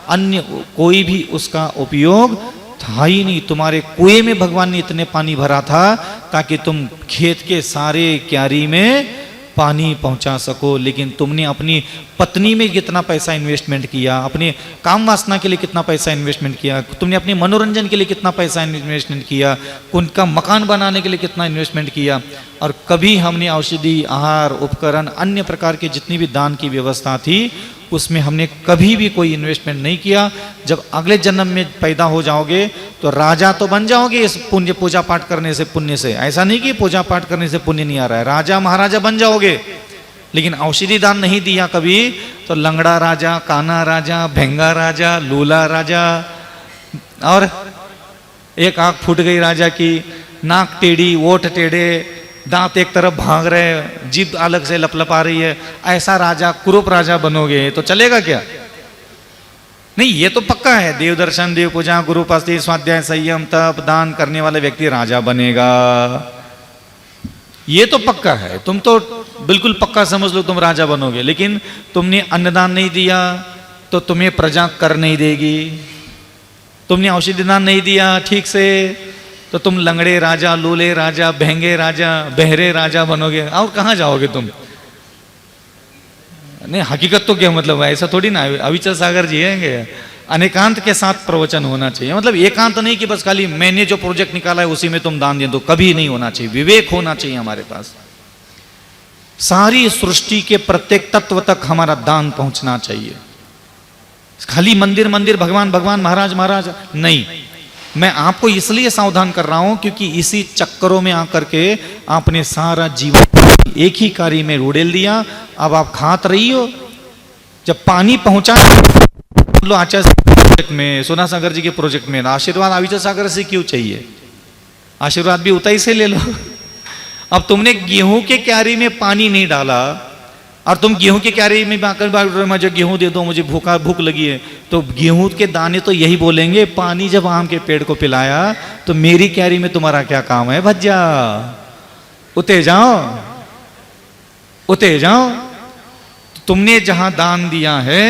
अन्य कोई भी उसका उपयोग था ही नहीं। तुम्हारे कुएं में भगवान ने इतने पानी भरा था ताकि तुम खेत के सारे क्यारी में पानी पहुंचा सको, लेकिन तुमने अपनी पत्नी में कितना पैसा इन्वेस्टमेंट किया, अपने काम वासना के लिए कितना पैसा इन्वेस्टमेंट किया, तुमने अपने मनोरंजन के लिए कितना पैसा इन्वेस्टमेंट किया, उनका मकान बनाने के लिए कितना इन्वेस्टमेंट किया, और कभी हमने औषधि, आहार, उपकरण, अन्य प्रकार के जितनी भी दान की व्यवस्था थी उसमें हमने कभी भी कोई इन्वेस्टमेंट नहीं किया। जब अगले जन्म में पैदा हो जाओगे तो राजा तो बन जाओगे इस पुण्य, पूजा पाठ करने से, पुण्य से, ऐसा नहीं कि पूजा पाठ करने से पुण्य नहीं आ रहा है, राजा महाराजा बन जाओगे, लेकिन औषधि दान नहीं दिया कभी तो लंगड़ा राजा, काना राजा, भेंगा राजा, लूला राजा, और एक आंख फूट गई राजा की, नाक टेढ़ी, ओठ टेढ़े, दांत एक तरफ भाग रहे, जीभ अलग से लपलपा रही है, ऐसा राजा, कुरूप राजा बनोगे तो चलेगा क्या? नहीं, ये तो पक्का है, देव दर्शन, देव पूजा, गुरु उपासना, स्वाध्याय, संयम, तप, दान करने वाले व्यक्ति राजा बनेगा, ये तो पक्का है, तुम तो बिल्कुल पक्का समझ लो तुम राजा बनोगे। लेकिन तुमने अन्नदान नहीं दिया तो तुम्हें प्रजा कर नहीं देगी, तुमने औषधि दान नहीं दिया ठीक से तो तुम लंगड़े राजा, लूले राजा, भेंगे राजा, बहरे राजा बनोगे, और कहाँ जाओगे तुम? नहीं, हकीकत तो क्या मतलब है, ऐसा थोड़ी ना। अविचल सागर जी है, अनेकांत के साथ प्रवचन होना चाहिए, मतलब एकांत नहीं कि बस खाली मैंने जो प्रोजेक्ट निकाला है उसी में तुम दान दे दो, कभी नहीं होना चाहिए। विवेक होना चाहिए हमारे पास, सारी सृष्टि के प्रत्येक तत्व तक हमारा दान पहुंचना चाहिए। खाली मंदिर मंदिर, भगवान भगवान, महाराज महाराज नहीं। मैं आपको इसलिए सावधान कर रहा हूं क्योंकि इसी चक्करों में आकर के आपने सारा जीवन एक ही कार्य में उड़ेल दिया। अब आप खात रही हो, जब पानी पहुंचा लो आचार्य प्रोजेक्ट में, सोना सागर जी के प्रोजेक्ट में, आशीर्वाद अविचल सागर से क्यों चाहिए? आशीर्वाद भी उताई से ले लो। अब तुमने गेहूं के क्यारी में पानी नहीं डाला और तुम गेहूं के क्यारी में आकर मुझे गेहूं दे दो, मुझे भूख लगी है, तो गेहूं के दाने तो यही बोलेंगे, पानी जब आम के पेड़ को पिलाया तो मेरी क्यारी में तुम्हारा क्या काम है? भज्जा उते जाओ, उते जाओ। तुमने जहां दान दिया है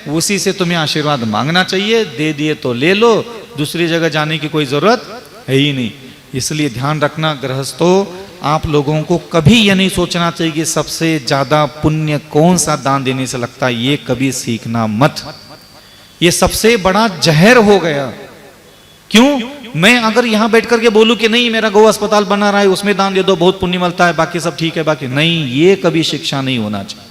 उसी से तुम्हें आशीर्वाद मांगना चाहिए, दे दिए तो ले लो, दूसरी जगह जाने की कोई जरूरत है ही नहीं। इसलिए ध्यान रखना गृहस्थों, आप लोगों को कभी यह नहीं सोचना चाहिए कि सबसे ज्यादा पुण्य कौन सा दान देने से लगता है, ये कभी सीखना मत। ये सबसे बड़ा जहर हो गया। क्यों? मैं अगर यहां बैठ करके बोलूं कि नहीं मेरा गौ अस्पताल बना रहा है उसमें दान दे दो, बहुत पुण्य मिलता है, बाकी सब ठीक है, बाकी नहीं, ये कभी शिक्षा नहीं होना चाहिए।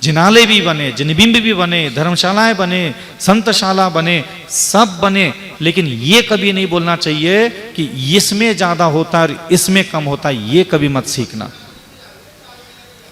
जिनालय भी बने, जिनबिंब भी बने, धर्मशालाएं बने, संतशाला बने, सब बने, लेकिन ये कभी नहीं बोलना चाहिए कि इसमें ज्यादा होता है और इसमें कम होता है। ये कभी मत सीखना,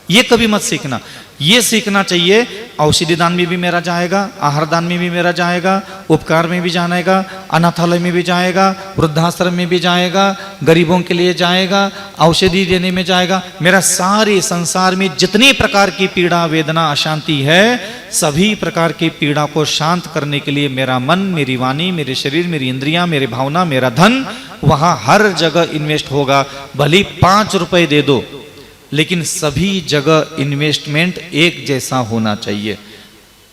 ये कभी मत सीखना। ये सीखना चाहिए औषधि दान में भी मेरा जाएगा, आहार दान में भी मेरा जाएगा, उपकार में भी जाएगा, अनाथालय में भी जाएगा, वृद्धाश्रम में भी जाएगा, गरीबों के लिए जाएगा, औषधि देने में जाएगा। मेरा सारे संसार में जितनी प्रकार की पीड़ा, वेदना, अशांति है, सभी प्रकार की पीड़ा को शांत करने के लिए मेरा मन, मेरी वाणी, मेरे शरीर, मेरी इंद्रियां, मेरी भावना, मेरा धन वहां हर जगह इन्वेस्ट होगा। भले 5 रुपए दे दो, लेकिन सभी जगह इन्वेस्टमेंट एक जैसा होना चाहिए।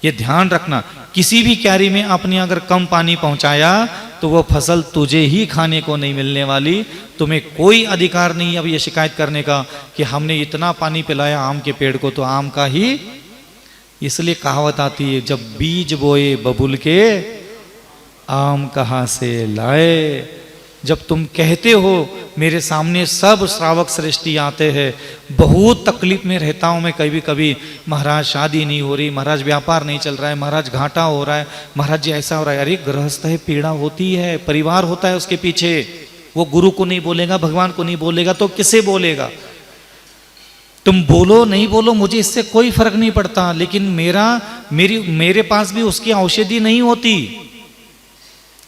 ये ध्यान रखना। किसी भी क्यारी में आपने अगर कम पानी पहुंचाया तो वो फसल तुझे ही खाने को नहीं मिलने वाली। तुम्हें कोई अधिकार नहीं अब ये शिकायत करने का कि हमने इतना पानी पिलाया आम के पेड़ को तो आम का ही इसलिए कहावत आती है, जब बीज बोए बबुल के आम कहाँ से लाए। जब तुम कहते हो मेरे सामने सब श्रावक श्रेष्ठी आते हैं, बहुत तकलीफ में रहता हूँ मैं कभी कभी, महाराज शादी नहीं हो रही, महाराज व्यापार नहीं चल रहा है, महाराज घाटा हो रहा है, महाराज जी ऐसा हो रहा है। अरे गृहस्थ है, पीड़ा होती है, परिवार होता है उसके पीछे। वो गुरु को नहीं बोलेगा, भगवान को नहीं बोलेगा तो किसे बोलेगा। तुम बोलो नहीं बोलो मुझे इससे कोई फर्क नहीं पड़ता, लेकिन मेरे पास भी उसकी औषधि नहीं होती।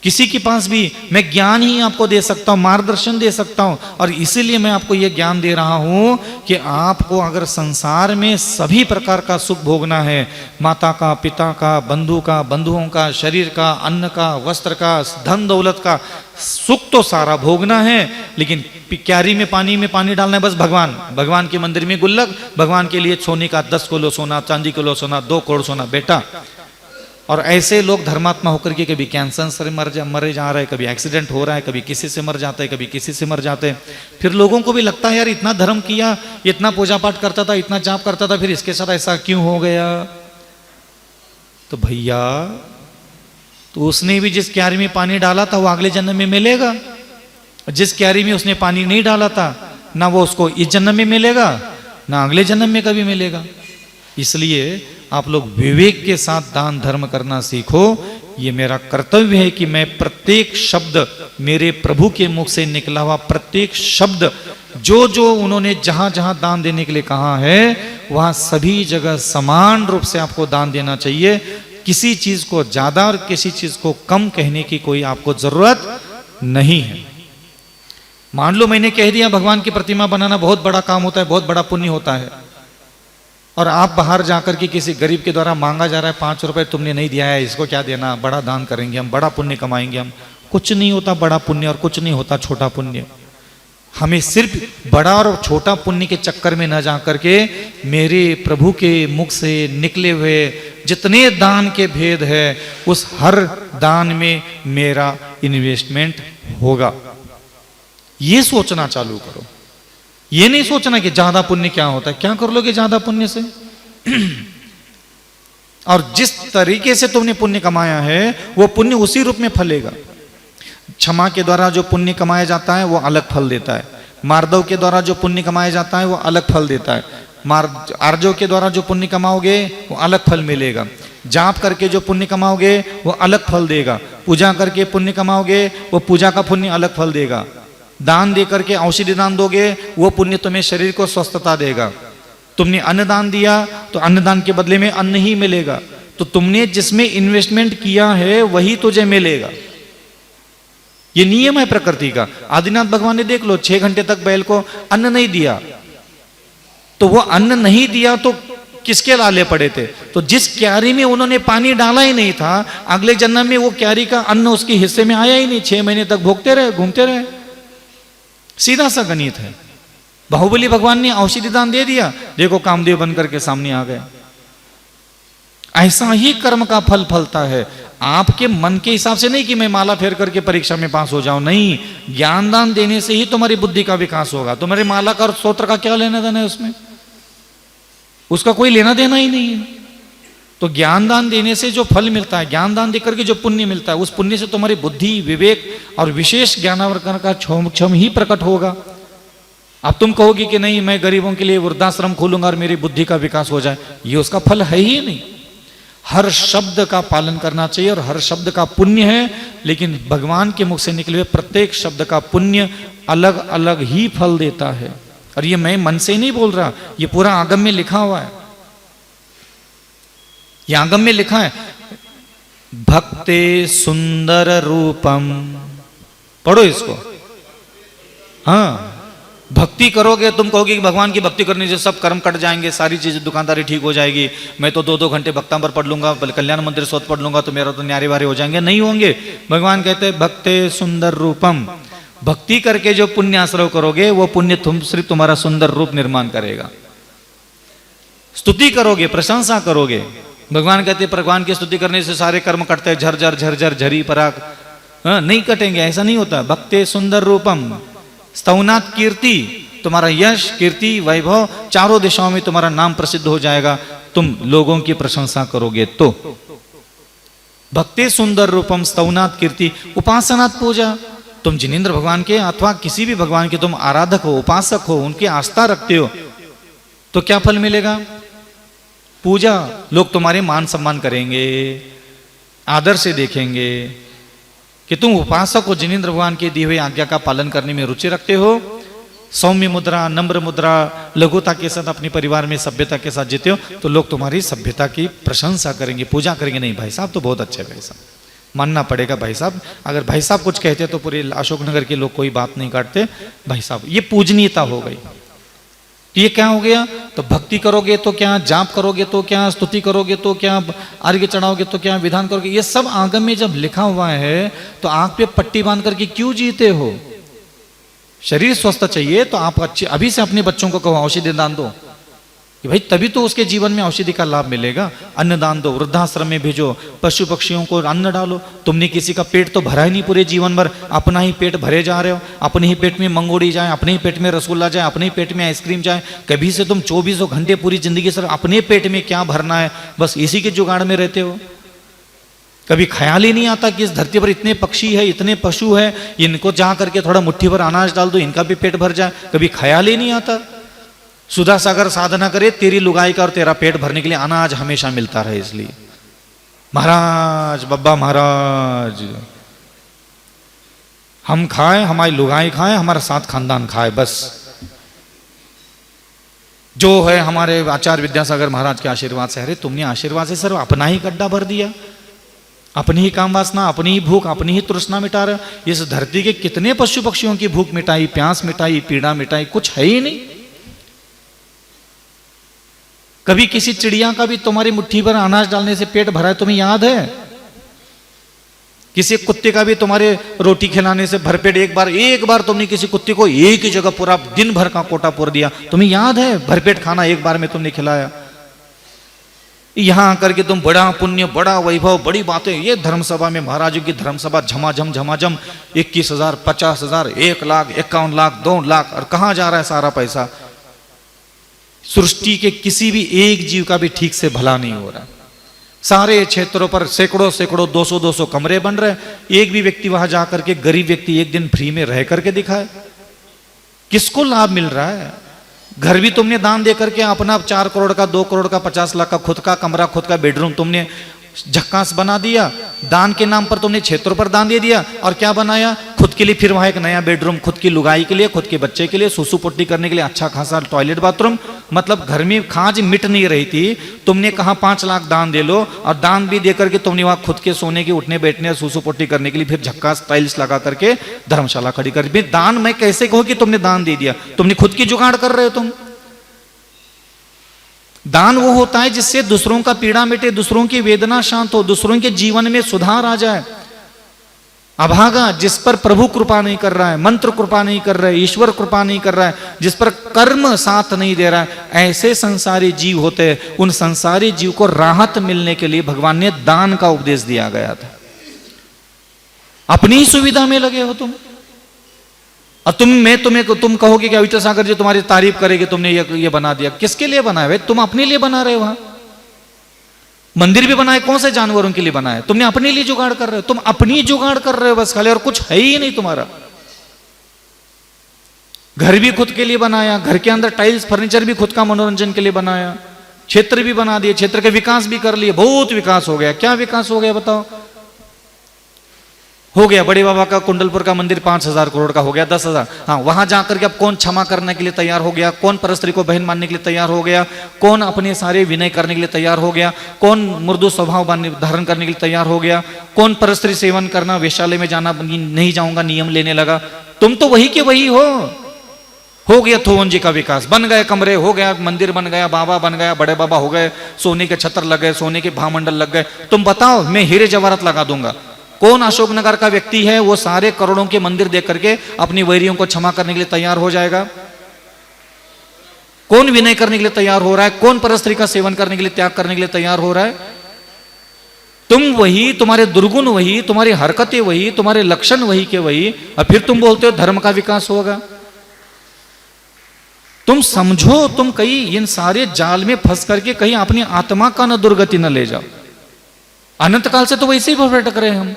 किसी के पास भी मैं ज्ञान ही आपको दे सकता हूं, मार्गदर्शन दे सकता हूं। और इसीलिए मैं आपको यह ज्ञान दे रहा हूं कि आपको अगर संसार में सभी प्रकार का सुख भोगना है, माता का, पिता का, बंधु का, बंधुओं का, शरीर का, अन्न का, वस्त्र का, धन दौलत का सुख तो सारा भोगना है, लेकिन क्यारी में पानी डालना है बस। भगवान के मंदिर में गुल्लक, भगवान के लिए सोने का 10 किलो सोना, चांदी किलो सोना, 2 करोड़ सोना बेटा। और ऐसे लोग धर्मात्मा होकर के कभी कैंसर से मरे जा रहे हैं, कभी एक्सीडेंट हो रहा है, कभी किसी से मर जाते हैं, कभी किसी से मर जाते हैं। फिर लोगों को भी लगता है यार इतना धर्म किया, इतना पूजा पाठ करता था, इतना जाप करता था, फिर इसके साथ ऐसा क्यों हो गया। तो भैया, तो उसने भी जिस क्यारी में पानी डाला था वो अगले जन्म में मिलेगा, जिस क्यारी में उसने पानी नहीं डाला था ना वो उसको इस जन्म में मिलेगा ना अगले जन्म में कभी मिलेगा। इसलिए आप लोग विवेक के साथ दान धर्म करना सीखो। ये मेरा कर्तव्य है कि मैं प्रत्येक शब्द, मेरे प्रभु के मुख से निकला हुआ प्रत्येक शब्द, जो जो उन्होंने जहां जहां दान देने के लिए कहा है वहां सभी जगह समान रूप से आपको दान देना चाहिए। किसी चीज को ज्यादा और किसी चीज को कम कहने की कोई आपको जरूरत नहीं है। मान लो मैंने कह दिया भगवान की प्रतिमा बनाना बहुत बड़ा काम होता है, बहुत बड़ा पुण्य होता है, और आप बाहर जाकर के किसी गरीब के द्वारा मांगा जा रहा है 5 रुपए, तुमने नहीं दिया है, इसको क्या देना, बड़ा दान करेंगे हम, बड़ा पुण्य कमाएंगे हम। कुछ नहीं होता बड़ा पुण्य और कुछ नहीं होता छोटा पुण्य। हमें सिर्फ बड़ा और छोटा पुण्य के चक्कर में न जाकर के मेरे प्रभु के मुख से निकले हुए जितने दान के भेद है उस हर दान में मेरा इन्वेस्टमेंट होगा, ये सोचना चालू करो। ये नहीं सोचना कि ज्यादा पुण्य क्या होता है, क्या कर लोगे ज्यादा पुण्य से। और जिस तरीके से तुमने पुण्य कमाया है वो पुण्य उसी रूप में फलेगा। क्षमा के द्वारा जो पुण्य कमाया जाता है वो अलग फल देता है, मार्दव के द्वारा जो पुण्य कमाया जाता है वो अलग फल देता है, आर्जव के द्वारा जो पुण्य कमाओगे वो अलग फल मिलेगा, जाप करके जो पुण्य कमाओगे वो अलग फल देगा, पूजा करके पुण्य कमाओगे वो पूजा का पुण्य अलग फल देगा, दान दे करके औषधि दान दोगे वो पुण्य तुम्हें शरीर को स्वस्थता देगा। तुमने अन्न दान दिया तो अन्नदान के बदले में अन्न ही मिलेगा। तो तुमने जिसमें इन्वेस्टमेंट किया है वही तुझे मिलेगा। ये नियम है प्रकृति का। आदिनाथ भगवान ने देख लो 6 घंटे तक बैल को अन्न नहीं दिया, तो वो अन्न नहीं दिया तो किसके लाले पड़े थे। तो जिस क्यारी में उन्होंने पानी डाला ही नहीं था अगले जन्म में वो क्यारी का अन्न उसके हिस्से में आया ही नहीं, 6 महीने तक भोगते रहे, घूमते रहे। सीधा सा गणित है। बाहुबली भगवान ने औषधि दान दे दिया, देखो कामदेव बनकर के सामने आ गए। ऐसा ही कर्म का फल फलता है, आपके मन के हिसाब से नहीं कि मैं माला फेर करके परीक्षा में पास हो जाऊं, नहीं, ज्ञान दान देने से ही तुम्हारी बुद्धि का विकास होगा। तुम्हारे माला का और स्तोत्र का क्या लेना देना है उसमें, उसका कोई लेना देना ही नहीं है। तो ज्ञान दान देने से जो फल मिलता है, ज्ञान दान देकर के जो पुण्य मिलता है, उस पुण्य से तुम्हारी बुद्धि, विवेक और विशेष ज्ञानावर्धन का क्षम ही प्रकट होगा। अब तुम कहोगे कि नहीं मैं गरीबों के लिए वृद्धाश्रम खोलूंगा और मेरी बुद्धि का विकास हो जाए, ये उसका फल है ही नहीं। हर शब्द का पालन करना चाहिए और हर शब्द का पुण्य है, लेकिन भगवान के मुख से निकले हुए प्रत्येक शब्द का पुण्य अलग अलग ही फल देता है। और ये मैं मन से नहीं बोल रहा, ये पूरा आगम में लिखा हुआ है। ये आगम में लिखा है, भक्ते सुंदर रूपम, पढ़ो इसको। हाँ, भक्ति करोगे, तुम कहोगे कि भगवान की भक्ति करने से सब कर्म कट जाएंगे, सारी चीजें दुकानदारी ठीक हो जाएगी, मैं तो 2-2 घंटे भक्तांबर पढ़ लूंगा, कल्याण मंदिर सोत पढ़ लूंगा तो मेरा तो न्यारे वारे हो जाएंगे। नहीं होंगे। भगवान कहते हैं भक्ते सुंदर रूपम, भक्ति करके जो पुण्य आश्रय करोगे वो पुण्य सिर्फ तुम्हारा सुंदर रूप निर्माण करेगा। स्तुति करोगे, प्रशंसा करोगे, भगवान कहते भगवान की स्तुति करने से सारे कर्म कटते हैं, झर झर झर झरी पराग, नहीं कटेंगे, ऐसा नहीं होता। भक्ते सुंदर रूपम, स्तवनात् कीर्ति, तुम्हारा यश, कीर्ति, वैभव चारों दिशाओं में तुम्हारा नाम प्रसिद्ध हो जाएगा। तुम लोगों की प्रशंसा करोगे तो। भक्ति सुंदर रूपम स्तवनात् कीर्ति उपासनात् पूजा। तुम जिनेंद्र भगवान के अथवा किसी भी भगवान के तुम आराधक हो, उपासक हो, उनकी आस्था रखते हो, तो क्या फल मिलेगा? पूजा। लोग तुम्हारे मान सम्मान करेंगे, आदर से देखेंगे कि तुम उपासक हो, जिनेंद्र भगवान के दी हुई आज्ञा का पालन करने में रुचि रखते हो, सौम्य मुद्रा, नम्र मुद्रा, लघुता के साथ अपने परिवार में सभ्यता के साथ जीते हो, तो लोग तुम्हारी सभ्यता की प्रशंसा करेंगे, पूजा करेंगे। नहीं भाई साहब तो बहुत अच्छे भाई साहब, मानना पड़ेगा भाई साहब। अगर भाई साहब कुछ कहते तो पूरे अशोकनगर के लोग कोई बात नहीं काटते भाई साहब। ये पूजनीयता हो गई। तो ये क्या हो गया? तो भक्ति करोगे तो क्या, जाप करोगे तो क्या, स्तुति करोगे तो क्या, अर्घ्य चढ़ाओगे तो क्या, विधान करोगे, ये सब आगम में जब लिखा हुआ है तो आंख पे पट्टी बांध करके क्यों जीते हो? शरीर स्वस्थ चाहिए तो आप अच्छे अभी से अपने बच्चों को कहो औषधि दान दो कि भाई, तभी तो उसके जीवन में औषधि का लाभ मिलेगा। अन्न दान दो, वृद्धाश्रम में भेजो, पशु पक्षियों को अन्न डालो। तुमने किसी का पेट तो भरा ही नहीं पूरे जीवन भर, अपना ही पेट भरे जा रहे हो। अपने ही पेट में मंगोड़ी जाए, अपने ही पेट में रसगुल्ला जाए, अपने ही पेट में आइसक्रीम जाए। कभी से तुम 24 घंटे पूरी जिंदगी सर अपने पेट में क्या भरना है, बस इसी के जुगाड़ में रहते हो। कभी ख्याल ही नहीं आता कि इस धरती पर इतने पक्षी है, इतने पशु है, इनको जा करके थोड़ा मुट्ठी भर अनाज डाल दो, इनका भी पेट भर जाए। कभी ख्याल ही नहीं आता। सुधा सागर साधना करे, तेरी लुगाई का और तेरा पेट भरने के लिए अनाज हमेशा मिलता रहे। इसलिए महाराज, बब्बा महाराज, हम खाए, हमारी लुगाई खाए, हमारा साथ खानदान खाए, बस जो है हमारे आचार्य विद्यासागर महाराज के आशीर्वाद से। अरे तुमने आशीर्वाद से सर अपना ही गड्ढा भर दिया, अपनी ही काम वासना, अपनी ही भूख, अपनी ही तृष्णा मिटा रहे। इस धरती के कितने पशु पक्षियों की भूख मिटाई, प्यास मिटाई, पीड़ा मिटाई, कुछ है ही नहीं। कभी किसी चिड़िया का भी तुम्हारी मुट्ठी भर अनाज डालने से पेट भरा है, तुम्हें याद है? किसी कुत्ते का भी तुम्हारे रोटी खिलाने से भरपेट, एक बार तुमने किसी कुत्ते को एक ही जगह पूरा दिन भर का कोटा पूर दिया, तुम्हें याद है? भरपेट खाना एक बार में तुमने खिलाया। यहां आकर के तुम बड़ा पुण्य, बड़ा वैभव, बड़ी बातें। ये धर्मसभा में महाराजों की धर्मसभा झमाझम झमाझम, 21,000, 50,000, 1 लाख, 51 लाख, 2 लाख, और कहां जा रहा है सारा पैसा? सृष्टि के किसी भी एक जीव का भी ठीक से भला नहीं हो रहा। सारे क्षेत्रों पर सैकड़ों 200 कमरे बन रहे। एक भी व्यक्ति वहां जाकर के, गरीब व्यक्ति एक दिन फ्री में रह करके दिखाए, किसको लाभ मिल रहा है? घर भी तुमने दान दे करके अपना 4 करोड़ का, 2 करोड़ का, 50 लाख का खुद का कमरा, खुद का बेडरूम तुमने झक्कास बना दिया। दान के नाम पर तुमने क्षेत्रों पर दान दे दिया, और क्या बनाया? खुद के लिए फिर वहां एक नया बेडरूम, खुद की लुगाई के लिए, खुद के बच्चे के लिए, सुसु पुट्टी करने के लिए अच्छा खासा टॉयलेट बाथरूम। मतलब घर में खाज मिट नहीं रही थी, तुमने कहा 5 लाख दान दे लो, और दान भी देकर के तुमने वहां खुद के सोने के, उठने बैठने, सुसु पुट्टी करने के लिए फिर झक्कास टाइल्स लगा करके धर्मशाला खड़ी कर दी। दान मैं कैसे कहूं कि तुमने दान दे दिया? तुमने खुद की जुगाड़ कर रहे हो तुम। दान वो होता है जिससे दूसरों का पीड़ा मिटे, दूसरों की वेदना शांत हो, दूसरों के जीवन में सुधार आ जाए। अभागा, जिस पर प्रभु कृपा नहीं कर रहा है, मंत्र कृपा नहीं कर रहा है, ईश्वर कृपा नहीं कर रहा है, जिस पर कर्म साथ नहीं दे रहा है, ऐसे संसारी जीव होते हैं। उन संसारी जीव को राहत मिलने के लिए भगवान ने दान का उपदेश दिया गया था। अपनी ही सुविधा में लगे हो तुम, और तुम कहोगे कि अविचल सागर जी तुम्हारी तारीफ करेगी, तुमने ये बना दिया। किसके लिए बनाया भाई? तुम अपने लिए बना रहे हो। वहां मंदिर भी बनाए, कौन से जानवरों के लिए बनाए? तुमने अपने लिए जुगाड़ कर रहे हो, तुम अपनी जुगाड़ कर रहे हो बस खाली, और कुछ है ही नहीं तुम्हारा। घर भी खुद के लिए बनाया, घर के अंदर टाइल्स फर्नीचर भी खुद का मनोरंजन के लिए बनाया, क्षेत्र भी बना दिए, क्षेत्र का विकास भी कर लिए, बहुत विकास हो गया। क्या विकास हो गया बताओ? हो गया बड़े बाबा का कुंडलपुर का मंदिर 5,000 करोड़ का हो गया, 10,000। हाँ, वहां जाकर के अब कौन क्षमा करने के लिए तैयार हो गया? कौन परस्त्री को बहन मानने के लिए तैयार हो गया? कौन अपने सारे विनय करने के लिए तैयार हो गया? कौन मृदु स्वभाव धारण करने के लिए तैयार हो गया? कौन परस्त्री सेवन करना, वेश्यालय में जाना नहीं जाऊंगा नियम लेने लगा? तुम तो वही के वही हो गया थोवन जी का विकास, बन गए कमरे, हो गया मंदिर, बन गया बाबा, बन गया बड़े बाबा, हो गए सोने के छत्र लग गए, सोने के भामंडल लग गए। तुम बताओ, मैं हीरे जवाहरात लगा दूंगा। कौन अशोकनगर का व्यक्ति है वो सारे करोड़ों के मंदिर देख करके अपनी वैरियों को क्षमा करने के लिए तैयार हो जाएगा? कौन विनय करने के लिए तैयार हो रहा है? कौन परस्त्री का सेवन करने के लिए, त्याग करने के लिए तैयार हो रहा है? तुम वही, तुम्हारे दुर्गुण वही, तुम्हारी हरकतें वही, तुम्हारे लक्षण वही के वही, और फिर तुम बोलते हो धर्म का विकास होगा। तुम समझो, तुम कहीं इन सारे जाल में फंस करके कहीं अपनी आत्मा का न दुर्गति न ले जाओ। अनंत काल से तो वैसे ही भटक रहे हैं हम।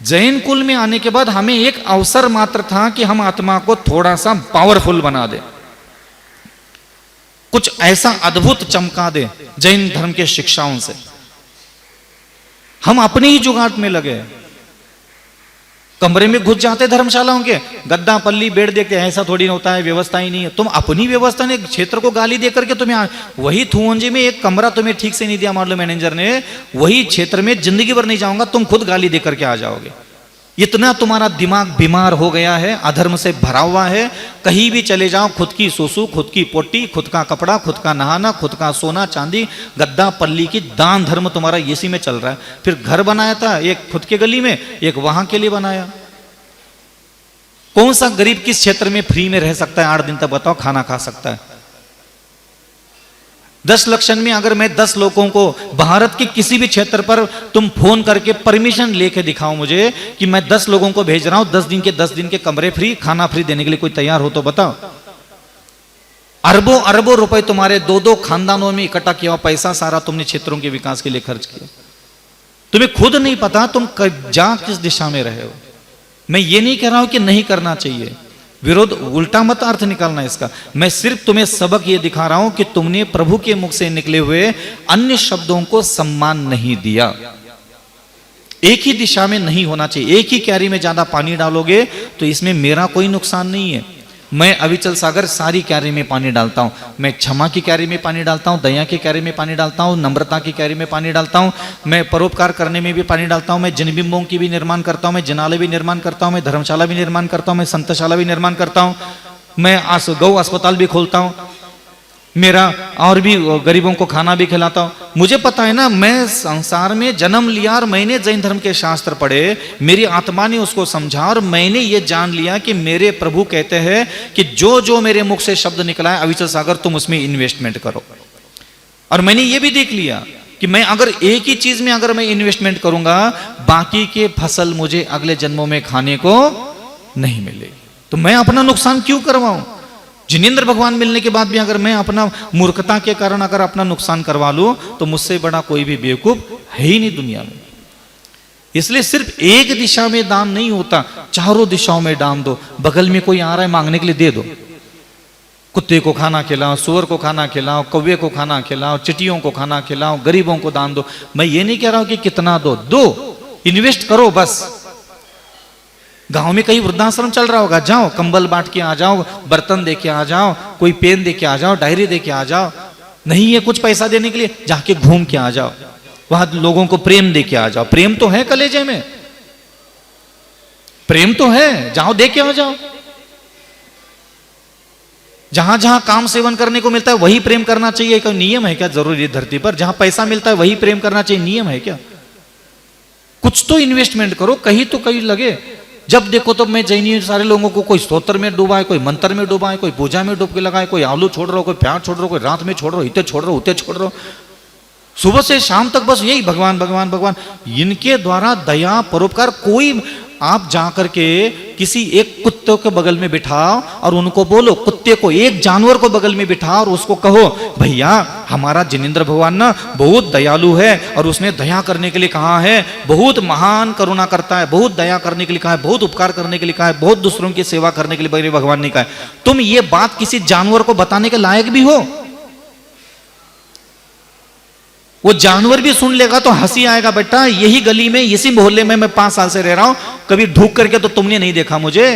जैन कुल में आने के बाद हमें एक अवसर मात्र था कि हम आत्मा को थोड़ा सा पावरफुल बना दे, कुछ ऐसा अद्भुत चमका दे जैन धर्म के शिक्षाओं से। हम अपने ही जुगाड़ में लगे, कमरे में घुस जाते धर्मशालाओं के, गद्दा पल्ली बेड देखते, ऐसा थोड़ी ना होता है, व्यवस्था ही नहीं है। तुम अपनी व्यवस्था ने क्षेत्र को गाली देकर के तुम्हें वही थुवंजी में एक कमरा तुम्हें ठीक से नहीं दिया मान लो मैनेजर ने, वही क्षेत्र में जिंदगी भर नहीं जाऊंगा, तुम खुद गाली देकर के आ जाओगे। इतना तुम्हारा दिमाग बीमार हो गया है, अधर्म से भरा हुआ है। कहीं भी चले जाओ, खुद की सुसु, खुद की पोटी, खुद का कपड़ा, खुद का नहाना, खुद का सोना चांदी, गद्दा पल्ली की दान धर्म तुम्हारा इसी में चल रहा है। फिर घर बनाया था एक खुद के गली में, एक वहां के लिए बनाया। कौन सा गरीब किस क्षेत्र में फ्री में रह सकता है 8 दिन तक, बताओ, खाना खा सकता है? 10 लक्षण में अगर मैं 10 लोगों को भारत के किसी भी क्षेत्र पर तुम फोन करके परमिशन लेके दिखाओ मुझे कि मैं 10 लोगों को भेज रहा हूं, 10 दिन के कमरे फ्री, खाना फ्री देने के लिए कोई तैयार हो तो बताओ। अरबों अरबों रुपए तुम्हारे 2-2 खानदानों में इकट्ठा किया हुआ पैसा सारा तुमने क्षेत्रों के विकास के लिए खर्च किया। तुम्हें खुद नहीं पता तुम जा किस दिशा में रहे हो। मैं ये नहीं कह रहा हूं कि नहीं करना चाहिए, विरोध, उल्टा मत अर्थ निकालना इसका। मैं सिर्फ तुम्हें सबक ये दिखा रहा हूं कि तुमने प्रभु के मुख से निकले हुए अन्य शब्दों को सम्मान नहीं दिया। एक ही दिशा में नहीं होना चाहिए। एक ही क्यारी में ज्यादा पानी डालोगे तो इसमें मेरा कोई नुकसान नहीं है। मैं अविचल सागर सारी क्यारी में पानी डालता हूं। मैं क्षमा की क्यारी में पानी डालता हूं, दया की क्यारी में पानी डालता हूं, नम्रता की क्यारी में पानी डालता हूं, मैं परोपकार करने में भी पानी डालता हूं, मैं जनबिंबों की भी निर्माण करता हूं, मैं जनाले भी निर्माण करता हूं, मैं धर्मशाला भी निर्माण करता हूं, मैं संतशाला भी निर्माण करता हूं, मैं गौ अस्पताल भी खोलता हूं, मेरा और भी गरीबों को खाना भी खिलाता हूं। मुझे पता है ना, मैं संसार में जन्म लिया और मैंने जैन धर्म के शास्त्र पढ़े, मेरी आत्मा ने उसको समझा और मैंने ये जान लिया कि मेरे प्रभु कहते हैं कि जो जो मेरे मुख से शब्द निकला है अविचल सागर तुम उसमें इन्वेस्टमेंट करो। और मैंने ये भी देख लिया कि मैं अगर एक ही चीज में अगर मैं इन्वेस्टमेंट करूंगा, बाकी के फसल मुझे अगले जन्मों में खाने को नहीं मिलेगी। तो मैं अपना नुकसान क्यों करवाऊं? जिनेंद्र भगवान मिलने के बाद भी अगर मैं अपना मूर्खता के कारण अगर अपना नुकसान करवा लूं तो मुझसे बड़ा कोई भी बेवकूफ है ही नहीं दुनिया में। इसलिए सिर्फ एक दिशा में दान नहीं होता, चारों दिशाओं में दान दो। बगल में कोई आ रहा है मांगने के लिए दे दो। कुत्ते को खाना खिलाओ, सुअर को खाना खिलाओ, कौवे को खाना खिलाओ, चिटियों को खाना खिलाओ, गरीबों को दान दो। मैं ये नहीं कह रहा हूं कि कितना दो, इन्वेस्ट करो बस। गांव में कहीं वृद्धाश्रम चल रहा होगा, जाओ कंबल बांट के आ जाओ, बर्तन दे के आ जाओ, कोई पेन दे के आ जाओ, डायरी दे के आ जाओ। नहीं है कुछ पैसा देने के लिए, जाके घूम के आ जाओ, वहां लोगों को प्रेम दे के आ जाओ। प्रेम तो है कलेजे में, प्रेम तो है, जाओ दे के आ जाओ। जहां जहां काम सेवन करने को मिलता है वही प्रेम करना चाहिए, कोई नियम है क्या जरूरी धरती पर? जहां पैसा मिलता है वही प्रेम करना चाहिए, नियम है क्या? कुछ तो इन्वेस्टमेंट करो, कहीं तो कहीं लगे। जब देखो तो मैं जैनी सारे लोगों को कोई स्तोत्र में डूबा है, कोई मंत्र में डूबा है, कोई पूजा में डूब के लगा है, कोई आलू छोड़ रहा हो, कोई प्याज छोड़ रहा हो, कोई रात में छोड़ रहा हो, इतने छोड़ रहा हो, उतने छोड़ रहा हो, सुबह से शाम तक बस यही भगवान भगवान भगवान। इनके द्वारा दया परोपकार कोई, आप जाकर के किसी एक कुत्ते के बगल में बिठाओ और उनको बोलो, कुत्ते को, एक जानवर को बगल में बिठाओ और उसको कहो, भैया हमारा जिनेंद्र भगवान ना बहुत दयालु है और उसने दया करने के लिए कहा है, बहुत महान करुणा करता है, बहुत दया करने के लिए कहा है, बहुत उपकार करने के लिए कहा है, बहुत दूसरों की सेवा करने के लिए मेरे भगवान ने कहा है। तुम ये बात किसी जानवर को बताने के लायक भी हो? वो जानवर भी सुन लेगा तो हंसी आएगा, बेटा यही गली में इसी मोहल्ले में मैं 5 साल से रह रहा हूं, कभी ढूक करके तो तुमने नहीं देखा मुझे।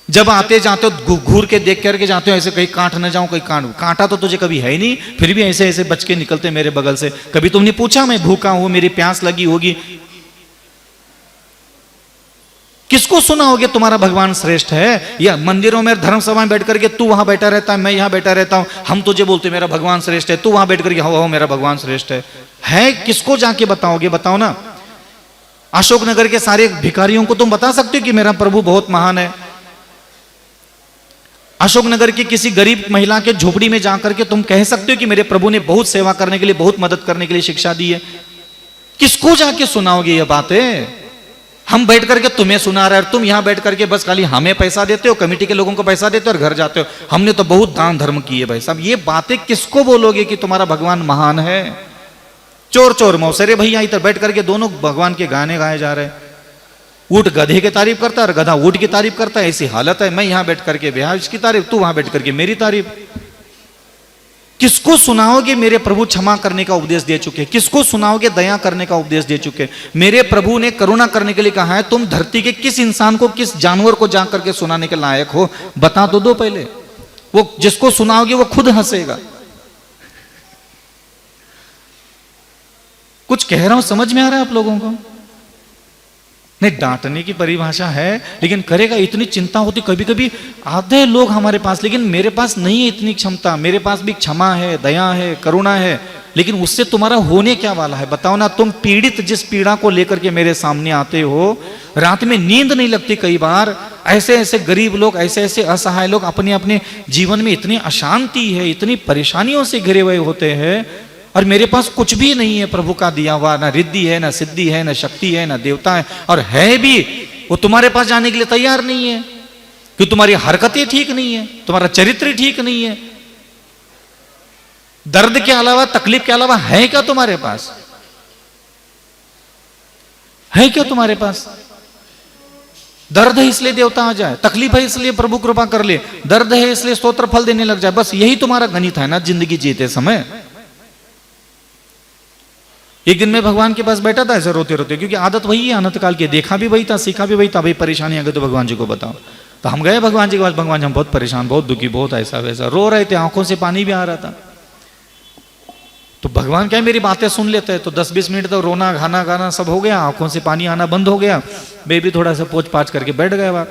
जब आते जाते हो घूर के देख करके जाते हो, ऐसे कहीं काट न जाऊं, कहीं कांटा तो तुझे कभी है ही नहीं, फिर भी ऐसे ऐसे बच के निकलते मेरे बगल से। कभी तुमने पूछा मैं भूखा हूं, मेरी प्यास लगी होगी? किसको सुनाओगे तुम्हारा भगवान श्रेष्ठ है? या मंदिरों में धर्म सभा में बैठ करके तू वहां बैठा रहता है, मैं यहां बैठा रहता हूं, हम तुझे बोलते मेरा भगवान श्रेष्ठ है, तू वहां बैठ करके हो मेरा भगवान श्रेष्ठ है? किसको जाके बताओगे? बताओ ना। अशोकनगर के सारे भिखारियों को तुम बता सकते हो कि मेरा प्रभु बहुत महान है? अशोकनगर की किसी गरीब महिला के झोपड़ी में जाकर के तुम कह सकते हो कि मेरे प्रभु ने बहुत सेवा करने के लिए, बहुत मदद करने के लिए शिक्षा दी है? किसको जाके सुनाओगे ये बातें? हम बैठ करके तुम्हें सुना रहे और तुम यहां बैठ करके बस खाली हमें पैसा देते हो, कमेटी के लोगों को पैसा देते हो और घर जाते हो। हमने तो बहुत दान धर्म किए भाई साहब। ये बातें किसको बोलोगे कि तुम्हारा भगवान महान है? चोर चोर मौसरे भैया इधर बैठ करके दोनों भगवान के गाने गाए जा रहे हैं। ऊंट गधे की तारीफ करता है और गधा ऊंट की तारीफ करता है, ऐसी हालत है। मैं यहां बैठ करके बेहा इसकी तारीफ, तू वहां बैठ करके मेरी तारीफ। किसको सुनाओगे मेरे प्रभु क्षमा करने का उपदेश दे चुके? किसको सुनाओगे दया करने का उपदेश दे चुके? मेरे प्रभु ने करुणा करने के लिए कहा है। तुम धरती के किस इंसान को, किस जानवर को जा करके सुनाने के लायक हो? बता तो दो पहले। वो जिसको सुनाओगे वो खुद हंसेगा। कुछ कह रहा हूं समझ में आ रहा है आप लोगों को? नहीं, डांटने की परिभाषा है, लेकिन करेगा। इतनी चिंता होती कभी कभी आते हैं लोग हमारे पास, लेकिन मेरे पास नहीं है इतनी क्षमता। मेरे पास भी क्षमा है, दया है, करुणा है, लेकिन उससे तुम्हारा होने क्या वाला है बताओ ना। तुम पीड़ित जिस पीड़ा को लेकर के मेरे सामने आते हो, रात में नींद नहीं लगती कई बार। ऐसे ऐसे गरीब लोग, ऐसे ऐसे असहाय लोग अपने अपने जीवन में इतनी अशांति है, इतनी परेशानियों से घिरे हुए होते हैं, और मेरे पास कुछ भी नहीं है प्रभु का दिया हुआ। ना रिद्धि है, ना सिद्धि है, ना शक्ति है, ना देवता है, और है भी वो तुम्हारे पास जाने के लिए तैयार नहीं है कि तुम्हारी हरकतें ठीक नहीं है, तुम्हारा चरित्र ठीक नहीं है। दर्द के अलावा, तकलीफ के अलावा है क्या तुम्हारे पास? है क्या तुम्हारे पास? दर्द है इसलिए देवता आ जाए, तकलीफ है इसलिए प्रभु कृपा कर ले, दर्द है इसलिए स्तोत्र फल देने लग जाए। बस यही तुम्हारा गणित है ना जिंदगी जीते समय। एक दिन मैं भगवान के पास बैठा था ऐसे रोते रोते, क्योंकि आदत वही है अनंत काल की। देखा भी वही था, सीखा भी वही था। भाई परेशानी आ गई तो भगवान जी को बताओ। तो हम गए भगवान जी के पास। भगवान जी हम बहुत परेशान, बहुत दुखी, बहुत ऐसा वैसा, रो रहे थे, आंखों से पानी भी आ रहा था। तो भगवान क्या मेरी बातें सुन लेते हैं। तो 10-20 मिनट तक रोना खाना गाना सब हो गया, आंखों से पानी आना बंद हो गया। मैं भी थोड़ा सा पोछ पाछ करके बैठ गया वहां।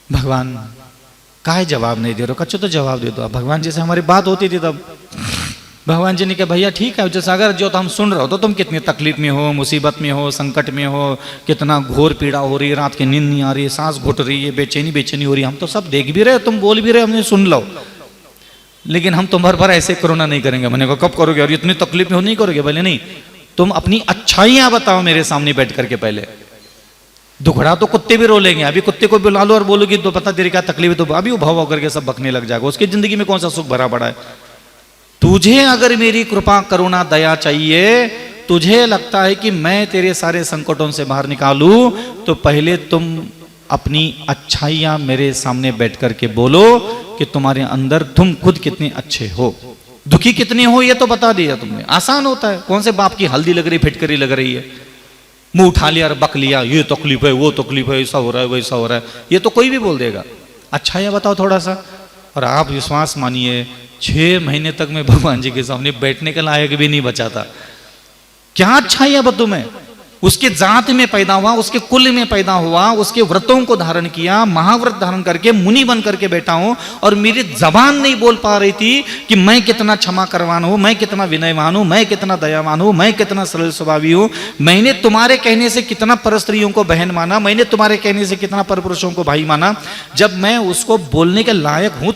भगवान काहे जवाब नहीं दे रहे? कच्चो तो जवाब दे दो। भगवान जी से हमारी बात होती थी तब भगवान जी ने कहा भैया ठीक है, जैसे अगर जो तो हम सुन रहे हो तो तुम कितनी तकलीफ में हो, मुसीबत में हो, संकट में हो, कितना घोर पीड़ा हो रही है, रात की नींद नहीं आ रही है, सांस घुट रही है, बेचैनी बेचैनी हो रही है, हम तो सब देख भी रहे, तुम बोल भी रहे, हमने सुन लो, लेकिन हम तुम्हारे पर ऐसे करुणा नहीं करेंगे। मैंने कहा कब करोगे? और इतनी तकलीफ में हो नहीं करोगे? बोले नहीं, तुम अपनी अच्छाइयां बताओ मेरे सामने बैठ करके। पहले दुखड़ा तो कुत्ते भी रो लेंगे, अभी कुत्ते को बुला लो और बोलोगी तो पता तेरी क्या तकलीफ है, तो अभी वो भाव करके सब बकने लग जाएगा। उसकी जिंदगी में कौन सा सुख भरा पड़ा है? तुझे अगर मेरी कृपा करुणा दया चाहिए, तुझे लगता है कि मैं तेरे सारे संकटों से बाहर निकालूं, तो पहले तुम अपनी अच्छाइयां मेरे सामने बैठ करके बोलो कि तुम्हारे अंदर तुम खुद कितने अच्छे हो, दुखी कितने हो, ये तो बता दिया तुमने। आसान होता है। कौन से बाप की हल्दी लग रही, फिटकरी लग रही है, मुंह उठा लिया और बक लिया, ये तकलीफ है, वो तकलीफ है, ऐसा हो रहा है, वैसा हो रहा है, ये तो कोई भी बोल देगा। अच्छाइयां बताओ थोड़ा सा। और आप विश्वास मानिए 6 महीने तक मैं भगवान जी के सामने बैठने के लायक भी नहीं बचा था। क्या अच्छाइयां बतूं मैं? उसके जात में पैदा हुआ, उसके कुल में पैदा हुआ, उसके व्रतों को धारण किया, महाव्रत धारण करके मुनि बन करके बैठा हूं, और मेरी जबान नहीं बोल पा रही थी कि मैं कितना क्षमा करवान हूं, मैं कितना विनयवान हूं, मैं कितना दयावान हूं, मैं कितना सरल स्वभावी हूं। मैंने तुम्हारे कहने से कितना पर स्त्रियों को बहन माना, मैंने तुम्हारे कहने से कितना पर पुरुषों को भाई माना। जब मैं उसको बोलने के लायक हूं